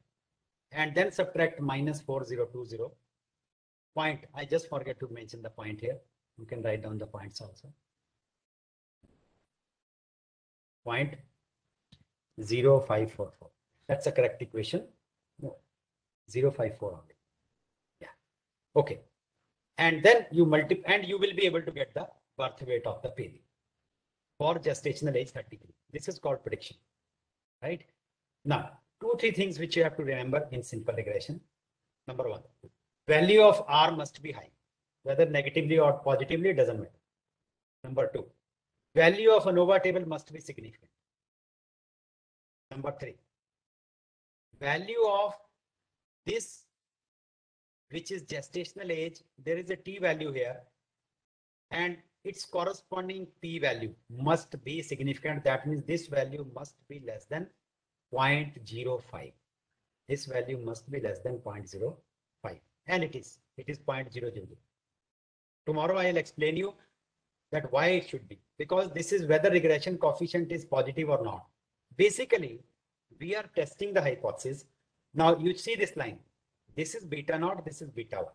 and then subtract minus 4020. Point, I just forget to mention the point here. You can write down the points also. 0.0544. That's a correct equation. No, 054 only. Yeah. Okay. And then you multiply, and you will be able to get the birth weight of the baby for gestational age 33. This is called prediction, right? Now, 2-3 things which you have to remember in simple regression. Number one, value of R must be high, whether negatively or positively, doesn't matter. Number two, value of ANOVA table must be significant. Number three, value of this, which is gestational age, there is a T value here, and its corresponding P value must be significant. That means this value must be less than 0.05. This value must be less than 0.05, and it is 0.000. Tomorrow I will explain you that why it should be, because this is whether regression coefficient is positive or not. Basically, we are testing the hypothesis. Now you see this line. This is beta naught, this is beta 1.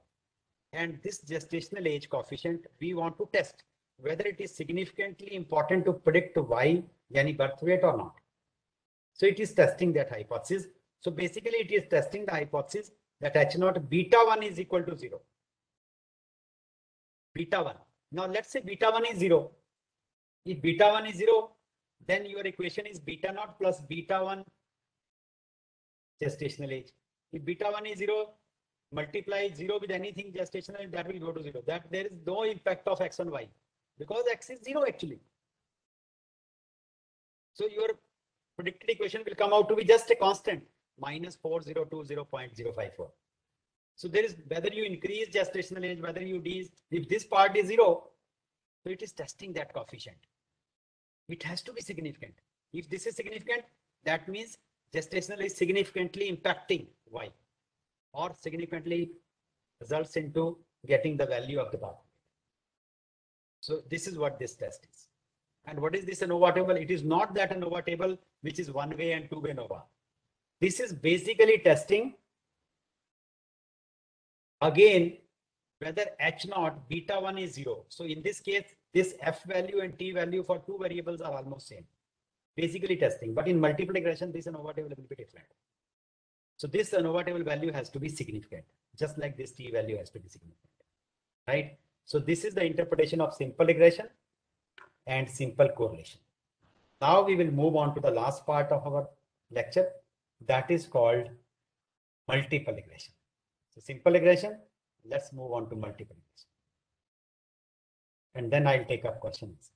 And this gestational age coefficient, we want to test whether it is significantly important to predict Y, yani birth weight, or not. So it is testing that hypothesis. So basically it is testing the hypothesis that H0 beta 1 is equal to 0. Beta 1. Now let's say beta 1 is 0. If beta 1 is 0, then your equation is beta naught plus beta 1 gestational age. If beta 1 is 0, multiply 0 with anything gestational age, that will go to 0. That there is no impact of X on Y, because X is 0 actually. So your predicted equation will come out to be just a constant, minus 4020.054. So there is, whether you increase gestational age, whether you decrease, if this part is 0, so it is testing that coefficient. It has to be significant. If this is significant, that means gestational is significantly impacting Y, or significantly results into getting the value of the birth weight. So this is what this test is. And what is this ANOVA table? It is not that ANOVA table which is one-way and two-way ANOVA. This is basically testing again whether H0 beta 1 is 0. So in this case, this F value and T value for two variables are almost same. Basically testing, but in multiple regression, this ANOVA table will be different. So this ANOVA table value has to be significant, just like this T value has to be significant, right? So this is the interpretation of simple regression and simple correlation. Now we will move on to the last part of our lecture, that is called multiple regression. So simple regression, let's move on to multiple regression. And then I'll take up questions.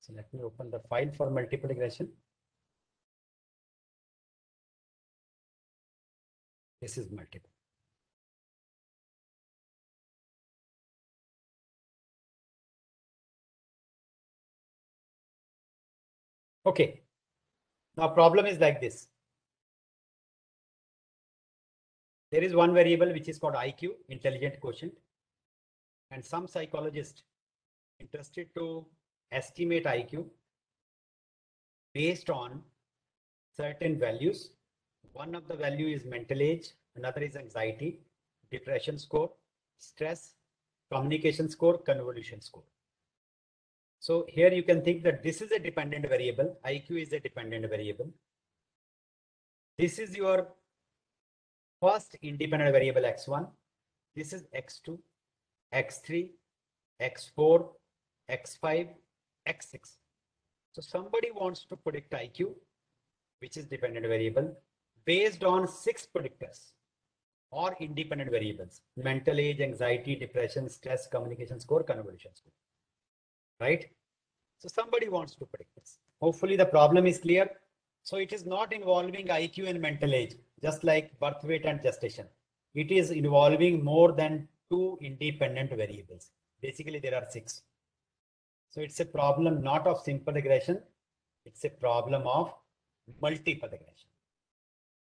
So let me open the file for multiple regression. This is multiple. Okay. Now problem is like this. There is one variable which is called IQ, intelligent quotient. And some psychologist interested to estimate IQ based on certain values. One of the value is mental age, another is anxiety, depression score, stress, communication score, convolution score. So here you can think that this is a dependent variable. IQ is a dependent variable. This is your first independent variable x1. This is x2, x3, x4, x5, x6. So somebody wants to predict IQ, which is dependent variable, based on 6 predictors or independent variables: mental age, anxiety, depression, stress, communication score, convolution score. Right? So somebody wants to predict this. Hopefully the problem is clear. So it is not involving IQ and mental age, just like birth weight and gestation. It is involving more than 2 independent variables. Basically, there are 6. So it's a problem not of simple regression. It's a problem of multiple regression.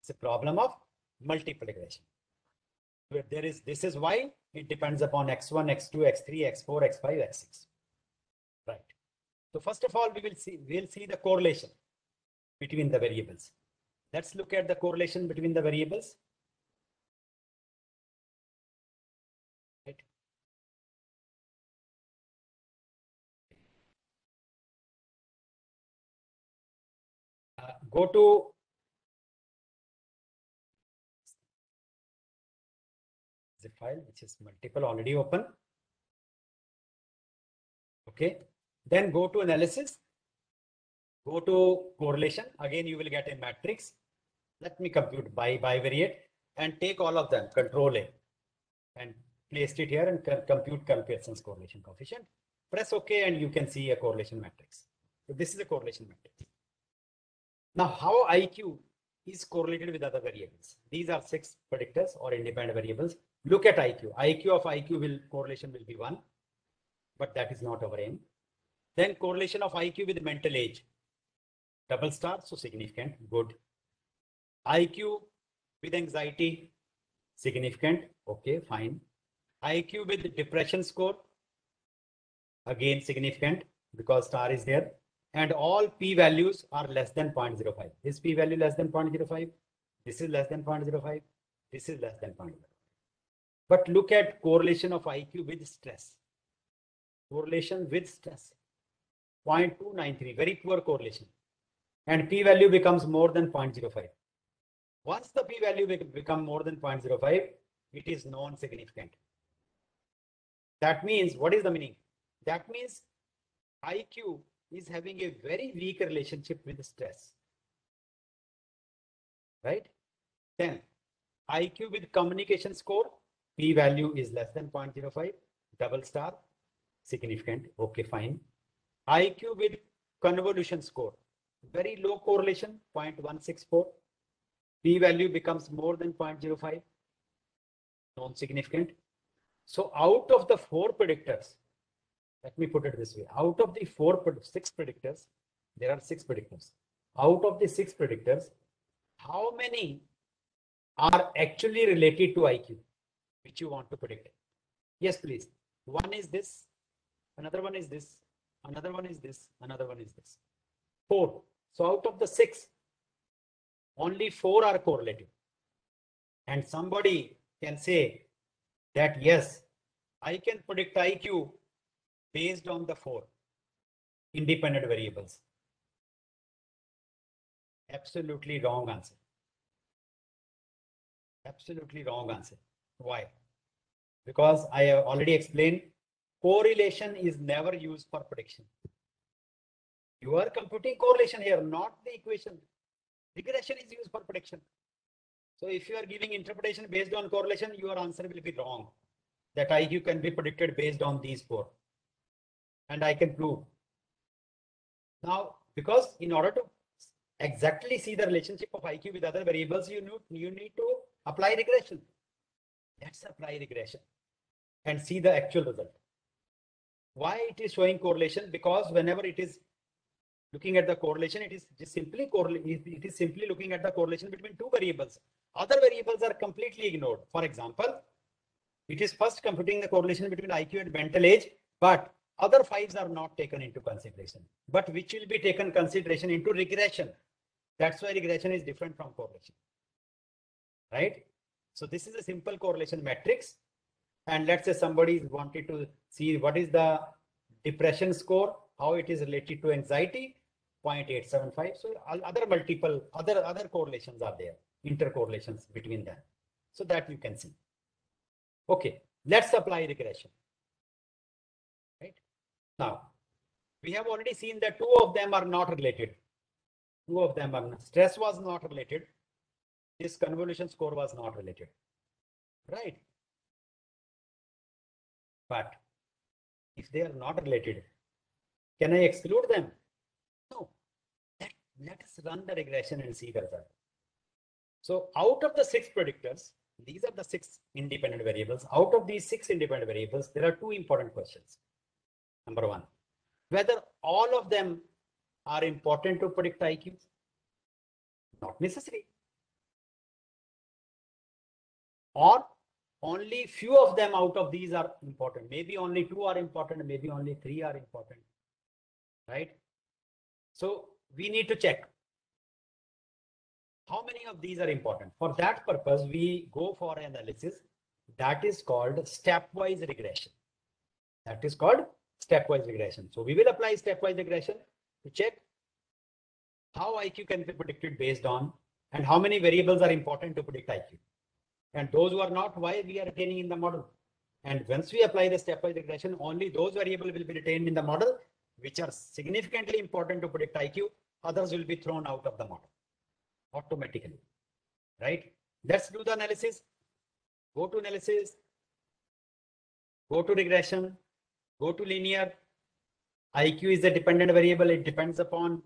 It's a problem of multiple regression. This is why it depends upon x1, x2, x3, x4, x5, x6. Right. So first of all, we'll see the correlation between the variables. Let's look at the correlation between the variables. Right. Go to the file, which is multiple, already open. Okay. Then go to analysis. Go to correlation. Again, you will get a matrix. Let me compute bivariate and take all of them, Control A, and placed it here and compute Pearson's correlation coefficient. Press OK and you can see a correlation matrix. So this is a correlation matrix. Now, how IQ is correlated with other variables? These are 6 predictors or independent variables. Look at IQ. IQ of IQ correlation will be 1, but that is not our aim. Then correlation of IQ with mental age. Double star, so significant, good. IQ with anxiety, significant, okay, fine. IQ with depression score, again significant because star is there. And all p-values are less than 0.05. This p-value less than 0.05, this is less than 0.05, this is less than 0.05. But look at correlation of IQ with stress. Correlation with stress, 0.293, very poor correlation. And p-value becomes more than 0.05. Once the p-value become more than 0.05, it is non-significant. That means, what is the meaning? That means IQ is having a very weak relationship with stress. Right? Then IQ with communication score, p-value is less than 0.05, double star, significant, okay, fine. IQ with convolution score, very low correlation, 0.164. P-value becomes more than 0.05, non-significant. So out of the 4 predictors, let me put it this way, out of the 6 predictors, there are 6 predictors. Out of the 6 predictors, how many are actually related to IQ, which you want to predict? Yes, please. One is this, another one is this, another one is this, another one is this. 4. So out of the 6, only 4 are correlative. And somebody can say that, yes, I can predict IQ based on the 4 independent variables. Absolutely wrong answer. Absolutely wrong answer. Why? Because I have already explained, correlation is never used for prediction. You are computing correlation here, not the equation. Regression is used for prediction. So if you are giving interpretation based on correlation, your answer will be wrong. That IQ can be predicted based on these 4. And I can prove. Now, because in order to exactly see the relationship of IQ with other variables, you need to apply regression. Let's apply regression and see the actual result. Why it is showing correlation? Because whenever it is looking at the correlation, it is simply looking at the correlation between two variables. Other variables are completely ignored. For example, it is first computing the correlation between IQ and mental age, but other fives are not taken into consideration, but which will be taken consideration into regression. That's why regression is different from correlation, right? So this is a simple correlation matrix. And let's say somebody wanted to see what is the depression score, how it is related to anxiety, 0.875. So other correlations are there, intercorrelations between them. So that you can see. Okay, let's apply regression. Right? Now, we have already seen that two of them are not related. Two of them are not. Stress was not related. This convolution score was not related. Right? But if they are not related, can I exclude them? No. Let us run the regression and see the result. So out of the 6 predictors, these are the 6 independent variables. Out of these 6 independent variables, there are 2 important questions. Number 1, whether all of them are important to predict IQ? Not necessary. Or only few of them out of these are important. Maybe only 2 are important, maybe only 3 are important, right? So we need to check how many of these are important. For that purpose, we go for analysis that is called stepwise regression. That is called stepwise regression. So we will apply stepwise regression to check how IQ can be predicted based on and how many variables are important to predict IQ. And those who are not, why we are retaining in the model. And once we apply the stepwise regression, only those variables will be retained in the model which are significantly important to predict IQ. Others will be thrown out of the model automatically, right? Let's do the analysis. Go to analysis, go to regression, go to linear. IQ is a dependent variable. It depends upon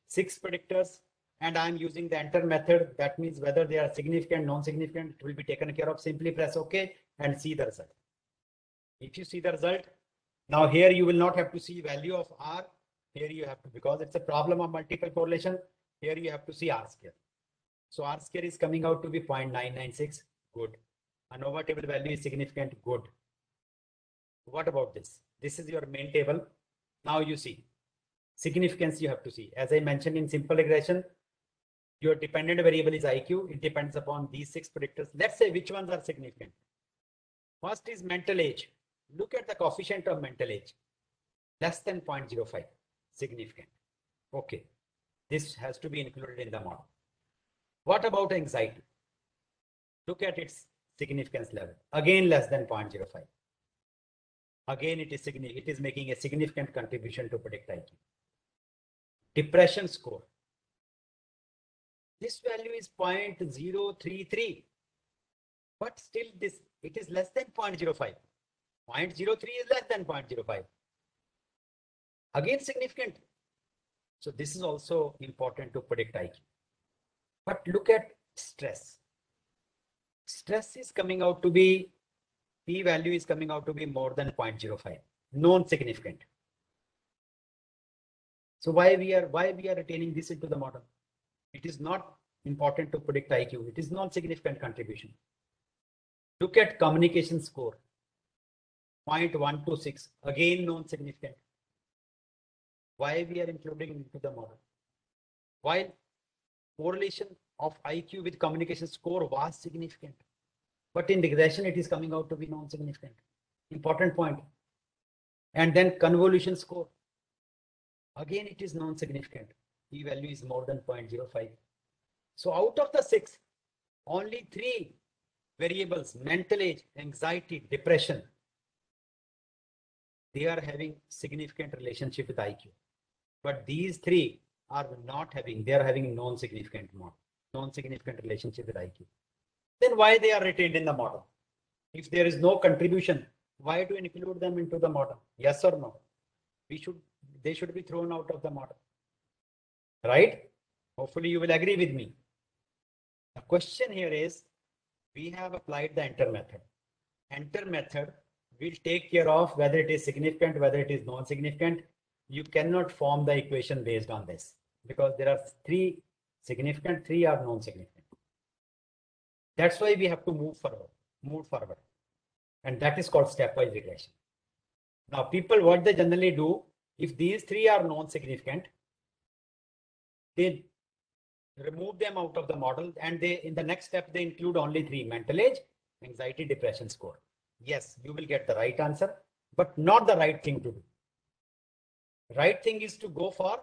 6 predictors. And I'm using the enter method. That means whether they are significant, non-significant, it will be taken care of. Simply press OK and see the result. If you see the result, now here you will not have to see value of R. Here you have to, because it's a problem of multiple correlation. Here you have to see R square. So R square is coming out to be 0.996. Good. ANOVA table value is significant. Good. What about this? This is your main table. Now you see significance you have to see. As I mentioned in simple regression, your dependent variable is IQ. It depends upon these 6 predictors. Let's say which ones are significant. First is mental age. Look at the coefficient of mental age. Less than 0.05. Significant. Okay. This has to be included in the model. What about anxiety? Look at its significance level. Again, less than 0.05. Again, it is making a significant contribution to predict IQ. Depression score. This value is 0.033. But still it is less than 0.05. 0.03 is less than 0.05. Again, significant. So this is also important to predict IQ. But look at stress. Stress is coming out to be, P value is coming out to be more than 0.05, non-significant. So why we are retaining this into the model? It is not important to predict IQ. It is non-significant contribution. Look at communication score, 0.126, again non-significant. Why we are including into the model? While correlation of IQ with communication score was significant, but in regression it is coming out to be non-significant. Important point. And then convolution score. Again, it is non-significant. P value is more than 0.05. So out of the 6, only 3 variables, mental age, anxiety, depression, they are having significant relationship with IQ. But these 3 are not having, they are having non-significant relationship with IQ. Then why they are retained in the model? If there is no contribution, why to include them into the model? Yes or no? they should be thrown out of the model. Right? Hopefully you will agree with me. The question here is, we have applied the enter method. Enter method will take care of whether it is significant, whether it is non-significant. You cannot form the equation based on this because there are 3 significant, 3 are non-significant. That's why we have to move forward. And that is called stepwise regression. Now, people, what they generally do, if these 3 are non-significant, they remove them out of the model, and they, in the next step, they include only 3: mental age, anxiety, depression score. Yes, you will get the right answer, but not the right thing to do. Right thing is to go for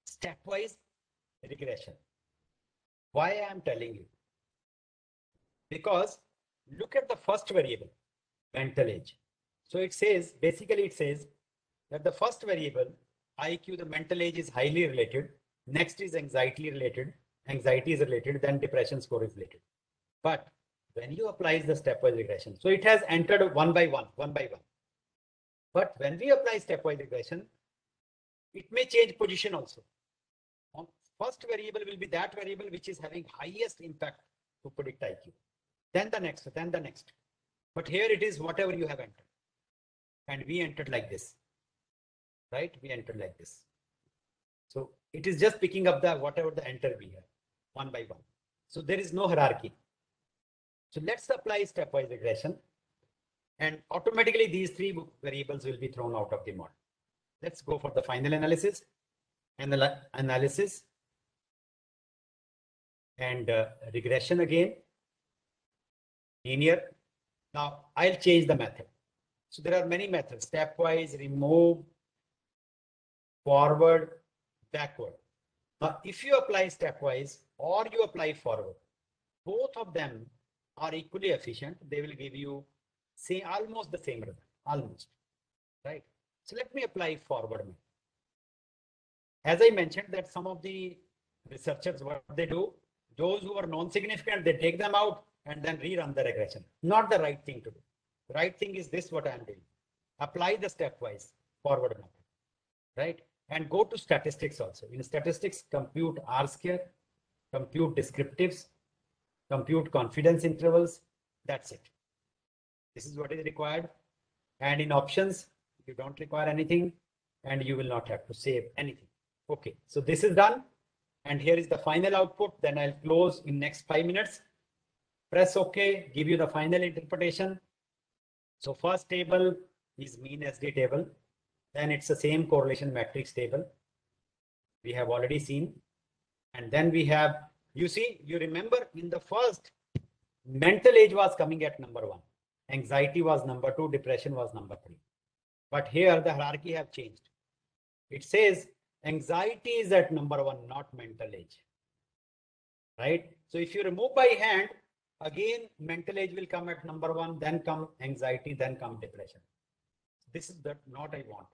stepwise regression. Why I am telling you? Because look at the first variable, mental age. So it says, basically it says that the first variable, IQ, the mental age, is highly related. Next is anxiety related. Anxiety is related, then depression score is related. But when you apply the stepwise regression, so it has entered one by one. But when we apply stepwise regression, it may change position also. First variable will be that variable which is having highest impact to predict IQ. Then the next, then the next. But here it is whatever you have entered. And we entered like this, right? We entered like this. So it is just picking up the whatever the enter we have, one by one. So there is no hierarchy. So let's apply stepwise regression. And automatically these 3 variables will be thrown out of the model. Let's go for the final analysis. Analysis and regression again. Linear. Now I'll change the method. So there are many methods: stepwise, remove, forward, backward. Now, if you apply stepwise or you apply forward, both of them are equally efficient. They will give you almost the same result, almost, right? So let me apply forward method. As I mentioned that some of the researchers, what they do, those who are non-significant, they take them out and then rerun the regression. Not the right thing to do. The right thing is this, what I am doing. Apply the stepwise forward method, right? And go to statistics also. In statistics, compute R-square, compute descriptives, compute confidence intervals. That's it. This is what is required. And in options, you don't require anything and you will not have to save anything. Okay, so this is done. And here is the final output. Then I'll close in next 5 minutes. Press OK, give you the final interpretation. So first table is mean SD table. Then it's the same correlation matrix table we have already seen. And then we have, you see, you remember in the first, mental age was coming at number 1. Anxiety was number 2. Depression was number 3. But here the hierarchy have changed. It says anxiety is at number 1, not mental age. Right? So if you remove by hand, again, mental age will come at number 1, then come anxiety, then come depression. This is not I want.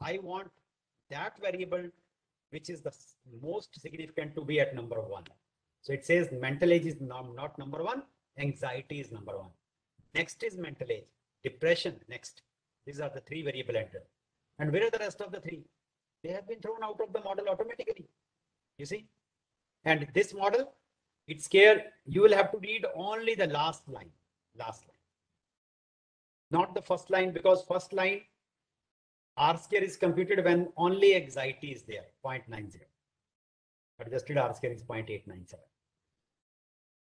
I want that variable which is the most significant to be at number 1. So it says mental age is not number 1, anxiety is number 1. Next is mental age, depression next. These are the 3 variable enter. And where are the rest of the 3? They have been thrown out of the model automatically. You see? And this model, it's scared. You will have to read only the last line. Not the first line, because first line R-square is computed when only anxiety is there, 0.90. Adjusted R-square is 0.897.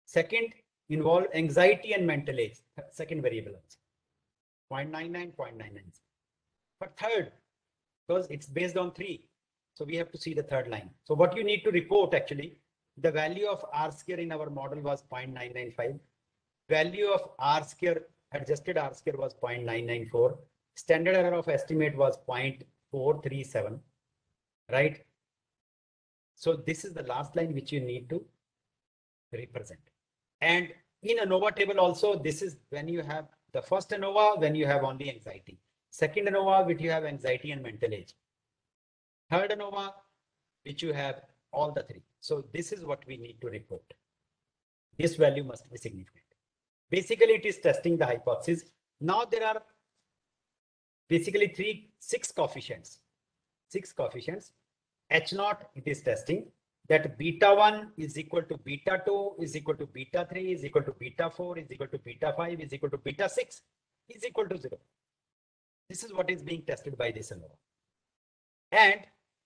Second, involve anxiety and mental age, second variable also, 0.99, 0.99. But third, because it's based on 3, so we have to see the third line. So what you need to report actually, the value of R-square in our model was 0.995. Value of R-square, adjusted R-square was 0.994. Standard error of estimate was 0.437, right? So this is the last line which you need to represent. And in ANOVA table also, this is when you have the first ANOVA, when you have only anxiety. Second ANOVA, which you have anxiety and mental age. Third ANOVA, which you have all the 3. So this is what we need to report. This value must be significant. Basically, it is testing the hypothesis. Now there are basically 6 coefficients. 6 coefficients. H0 it is testing that beta 1 is equal to beta 2 is equal to beta 3 is equal to beta 4 is equal to beta 5 is equal to beta 6 is equal to 0. This is what is being tested by this ANOVA. And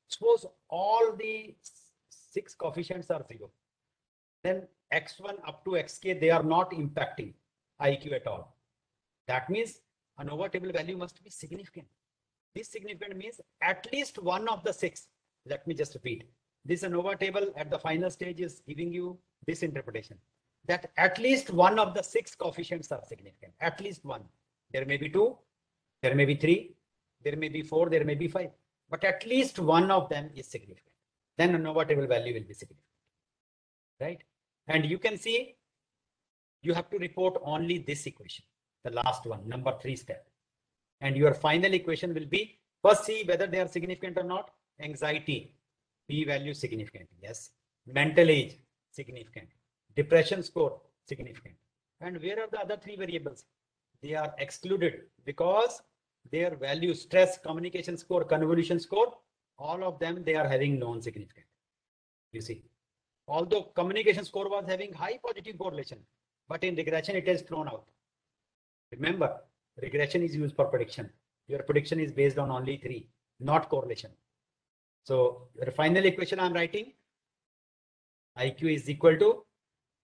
suppose all the 6 coefficients are 0. Then x1 up to xk, they are not impacting IQ at all. That means ANOVA table value must be significant. This significant means at least one of the 6. Let me just repeat. This ANOVA table at the final stage is giving you this interpretation that at least one of the 6 coefficients are significant. At least one. There may be 2, there may be 3, there may be 4, there may be 5, but at least one of them is significant. Then ANOVA table value will be significant, right? And you can see you have to report only this equation, the last one, number 3 step. And your final equation will be first see whether they are significant or not. Anxiety, P value significant, yes. Mental age, significant. Depression score, significant. And where are the other 3 variables? They are excluded because their value, stress, communication score, convolution score, all of them, they are having non-significant. You see, although communication score was having high positive correlation, but in regression, it is thrown out. Remember, regression is used for prediction. Your prediction is based on only 3, not correlation. So your final equation I'm writing, IQ is equal to,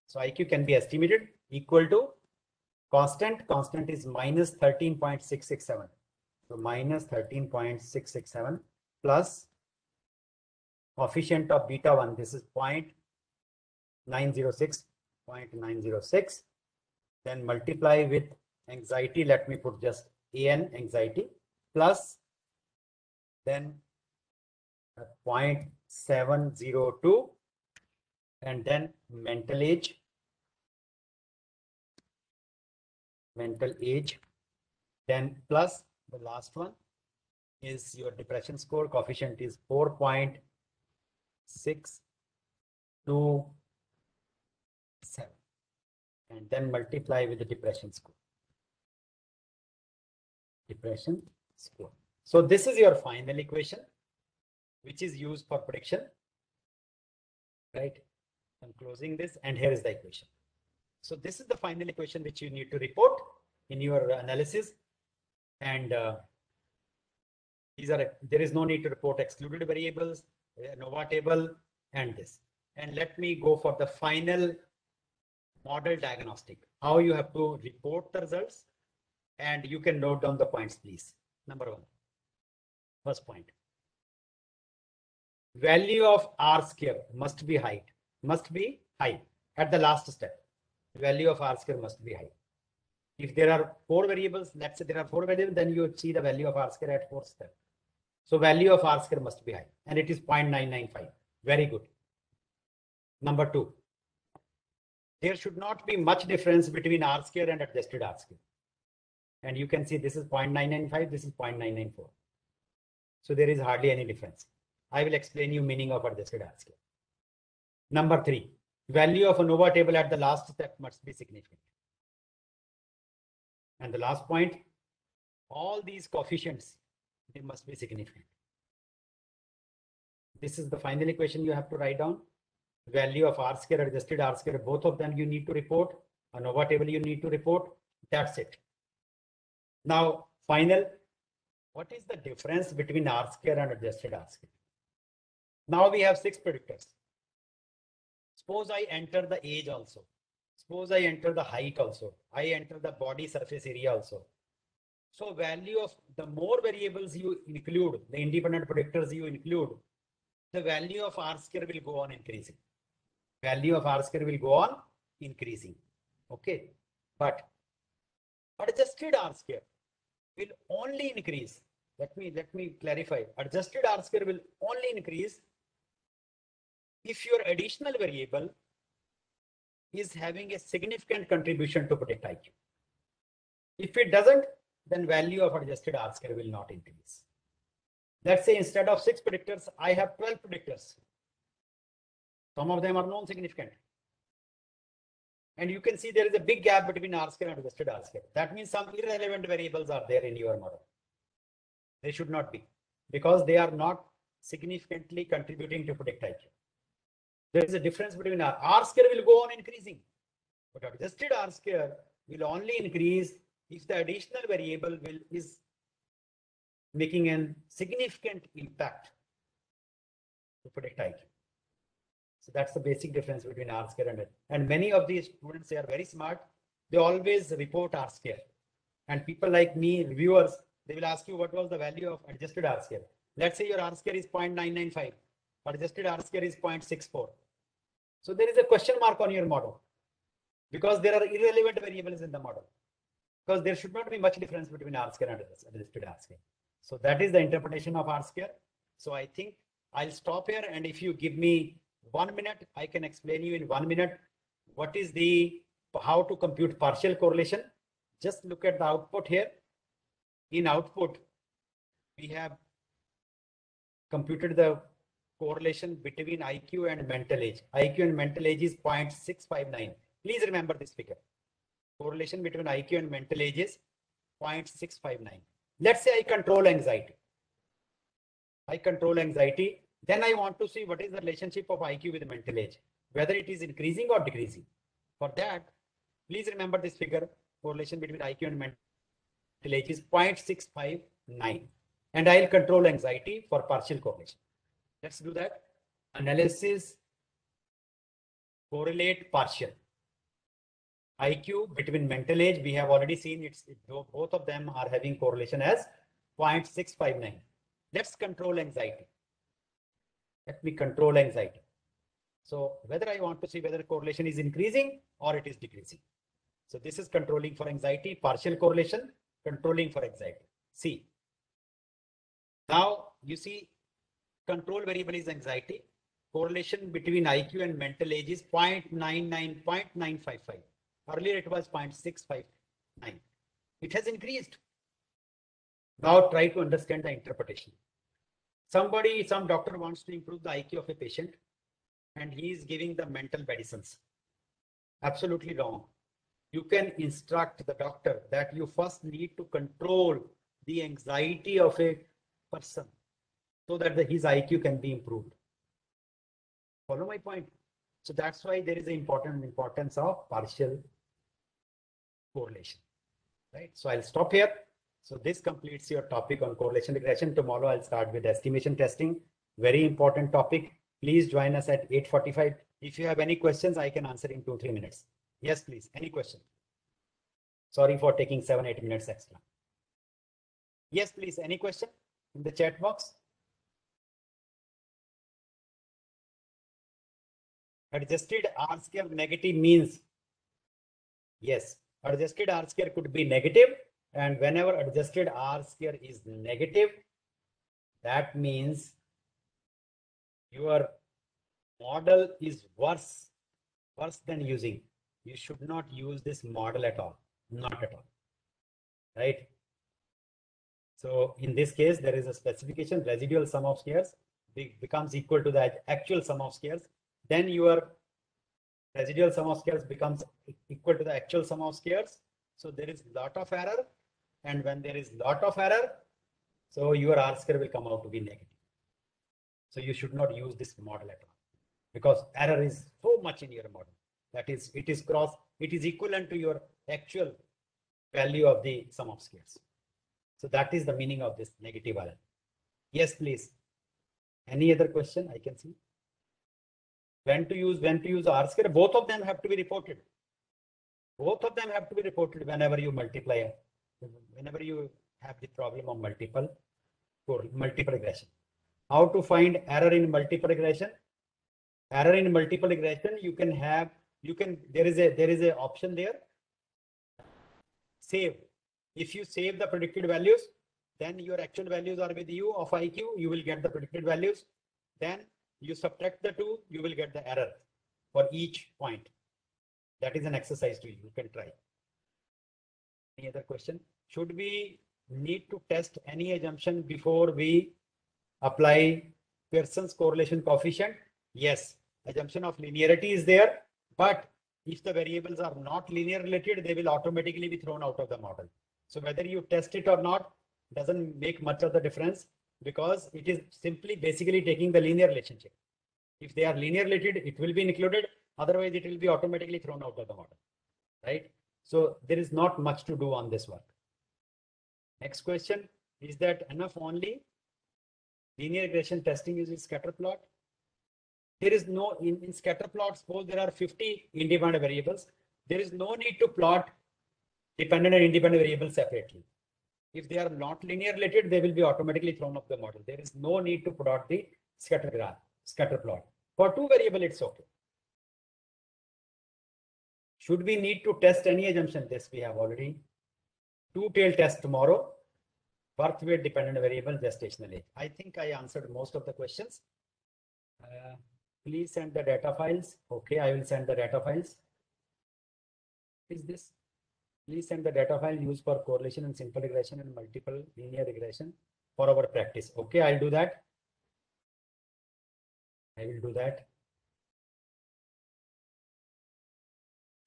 so IQ can be estimated equal to constant is minus 13.667. So minus 13.667 plus coefficient of beta 1, this is 0.906, then multiply with anxiety, let me put just AN anxiety, plus then 0.702, and then mental age, then plus the last one is your depression score, coefficient is 4.627, and then multiply with the depression score. So this is your final equation, which is used for prediction, right? I'm closing this, and here is the equation. So this is the final equation which you need to report in your analysis, and there is no need to report excluded variables, ANOVA table, and this. And let me go for the final model diagnostic, how you have to report the results, and you can note down the points, please. Number 1, first point. Value of R square must be high at the last step. Value of R square must be high. If there are 4 variables, let's say there are 4 variables, then you see the value of R square at 4th step. So value of R square must be high, and it is 0.995. Very good. Number 2, there should not be much difference between R square and adjusted R square. And you can see this is 0.995, this is 0.994. So there is hardly any difference. I will explain you meaning of adjusted R square. Number 3, value of ANOVA table at the last step must be significant. And the last point, all these coefficients, they must be significant. This is the final equation you have to write down. Value of R square, adjusted R square, both of them you need to report. ANOVA table you need to report. That's it. Now, final, what is the difference between R square and adjusted R square? Now we have 6 predictors. Suppose I enter the age also. Suppose I enter the height also. I enter the body surface area also. So value of the more variables you include, the independent predictors you include, the value of R square will go on increasing. Value of R square will go on increasing. Okay. But adjusted R square will only increase. Let me clarify. Adjusted R square will only increase if your additional variable is having a significant contribution to predict IQ. If it doesn't, then value of adjusted R square will not increase. Let's say instead of 6 predictors, I have 12 predictors. Some of them are non-significant. And you can see there is a big gap between R square and adjusted R square. That means some irrelevant variables are there in your model. They should not be, because they are not significantly contributing to predict IQ. There is a difference between R square will go on increasing, but adjusted R square will only increase if the additional variable is making a significant impact to predict IQ. So that's the basic difference between R square and many of these students, they are very smart. They always report R square. And people like me, reviewers, they will ask you what was the value of adjusted R square. Let's say your R square is 0.995, adjusted R square is 0.64. So there is a question mark on your model because there are irrelevant variables in the model. Because there should not be much difference between R square and adjusted R square. So that is the interpretation of R square. So I think I'll stop here, and if you give me 1 minute, I can explain you in 1 minute what is how to compute partial correlation. Just look at the output here. In output, we have computed the correlation between IQ and mental age. IQ and mental age is 0.659. Please remember this figure. Correlation between IQ and mental age is 0.659. Let's say I control anxiety. Then I want to see what is the relationship of IQ with mental age, whether it is increasing or decreasing. For that, please remember this figure. Correlation between IQ and mental age is 0.659. And I'll control anxiety for partial correlation. Let's do that. Analysis, correlate partial. IQ between mental age, we have already seen both of them are having correlation as 0.659. Let's control anxiety. Let me control anxiety. So whether I want to see whether correlation is increasing or it is decreasing. So this is controlling for anxiety, partial correlation, controlling for anxiety. See, now you see control variable is anxiety. Correlation between IQ and mental age is 0.99, 0.955. Earlier it was 0.659. It has increased. Now try to understand the interpretation. Some doctor wants to improve the IQ of a patient and he is giving the mental medicines. Absolutely wrong. You can instruct the doctor that you first need to control the anxiety of a person so that his IQ can be improved. Follow my point? So that's why there is an importance of partial correlation, right? So I'll stop here. So this completes your topic on correlation regression. Tomorrow I'll start with estimation testing. Very important topic. Please join us at 8:45. If you have any questions, I can answer in 2-3 minutes. Yes, please. Any question? Sorry for taking 7-8 minutes extra. Yes, please. Any question in the chat box? Adjusted R square negative means, yes, adjusted R square could be negative, and whenever adjusted R square is negative, that means your model is worse than using. You should not use this model at all, not at all, right? So in this case, there is a specification, residual sum of squares becomes equal to the actual sum of squares. Then your residual sum of squares becomes equal to the actual sum of squares. So there is lot of error. And when there is lot of error, so your R square will come out to be negative. So you should not use this model at all because error is so much in your model. That is, it is equivalent to your actual value of the sum of squares. So that is the meaning of this negative error. Yes, please. Any other question I can see? When to use R square? Both of them have to be reported. Both of them have to be reported whenever you multiply, whenever you have the problem of multiple regression. How to find error in multiple regression? Error in multiple regression, there is a option there. Save. If you save the predicted values, then your actual values are with you of IQ, you will get the predicted values. Then you subtract the two, you will get the error for each point. That is an exercise to you. You can try. Any other question? Should we need to test any assumption before we apply Pearson's correlation coefficient? Yes, assumption of linearity is there, but if the variables are not linear related, they will automatically be thrown out of the model. So whether you test it or not doesn't make much of the difference. because it is simply basically taking the linear relationship. If they are linear related, it will be included. Otherwise, it will be automatically thrown out of the model, right? So there is not much to do on this work. Next question, is that enough only? Linear regression testing using scatter plot. There is no, in scatter plot, suppose there are 50 independent variables. There is no need to plot dependent and independent variables separately. If they are not linear related, they will be automatically thrown off the model. There is no need to plot the scatter graph, scatter plot. For two variable, it's okay. Should we need to test any assumption? This we have already. Two-tailed test tomorrow. Birth weight dependent variable, gestational age. I think I answered most of the questions. Please send the data files. Okay, I will send the data files. Is this? Please send the data file used for correlation and simple regression and multiple linear regression for our practice. Okay, I'll do that. I will do that.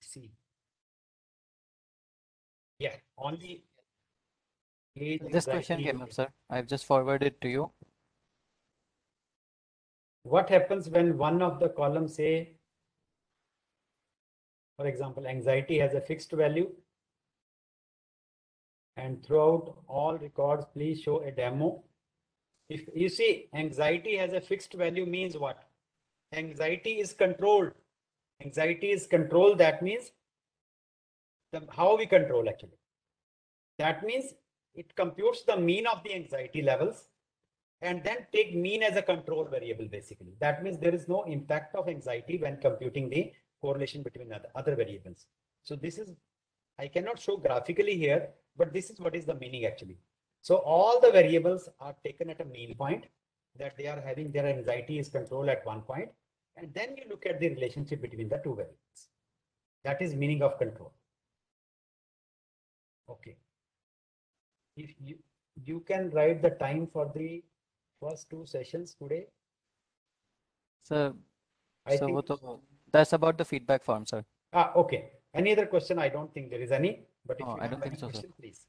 See. Yeah, only age This question came up, sir. I've just forwarded to you. What happens when one of the columns, say, for example, anxiety has a fixed value, and throughout all records, please show a demo. If you see anxiety has a fixed value means what? Anxiety is controlled. Anxiety is controlled. That means how we control actually. That means it computes the mean of the anxiety levels and then take mean as a control variable basically. That means there is no impact of anxiety when computing the correlation between other variables. So this is, I cannot show graphically here, but this is what is the meaning actually. So all the variables are taken at a mean point, that they are having their anxiety is controlled at one point, and then you look at the relationship between the two variables. That is meaning of control. Okay. If you can write the time for the first two sessions today. Sir, I so think that's about the feedback form, sir. okay. Any other question? I don't think there is any, but if Oh, you I have don't think any so, sir. question, please.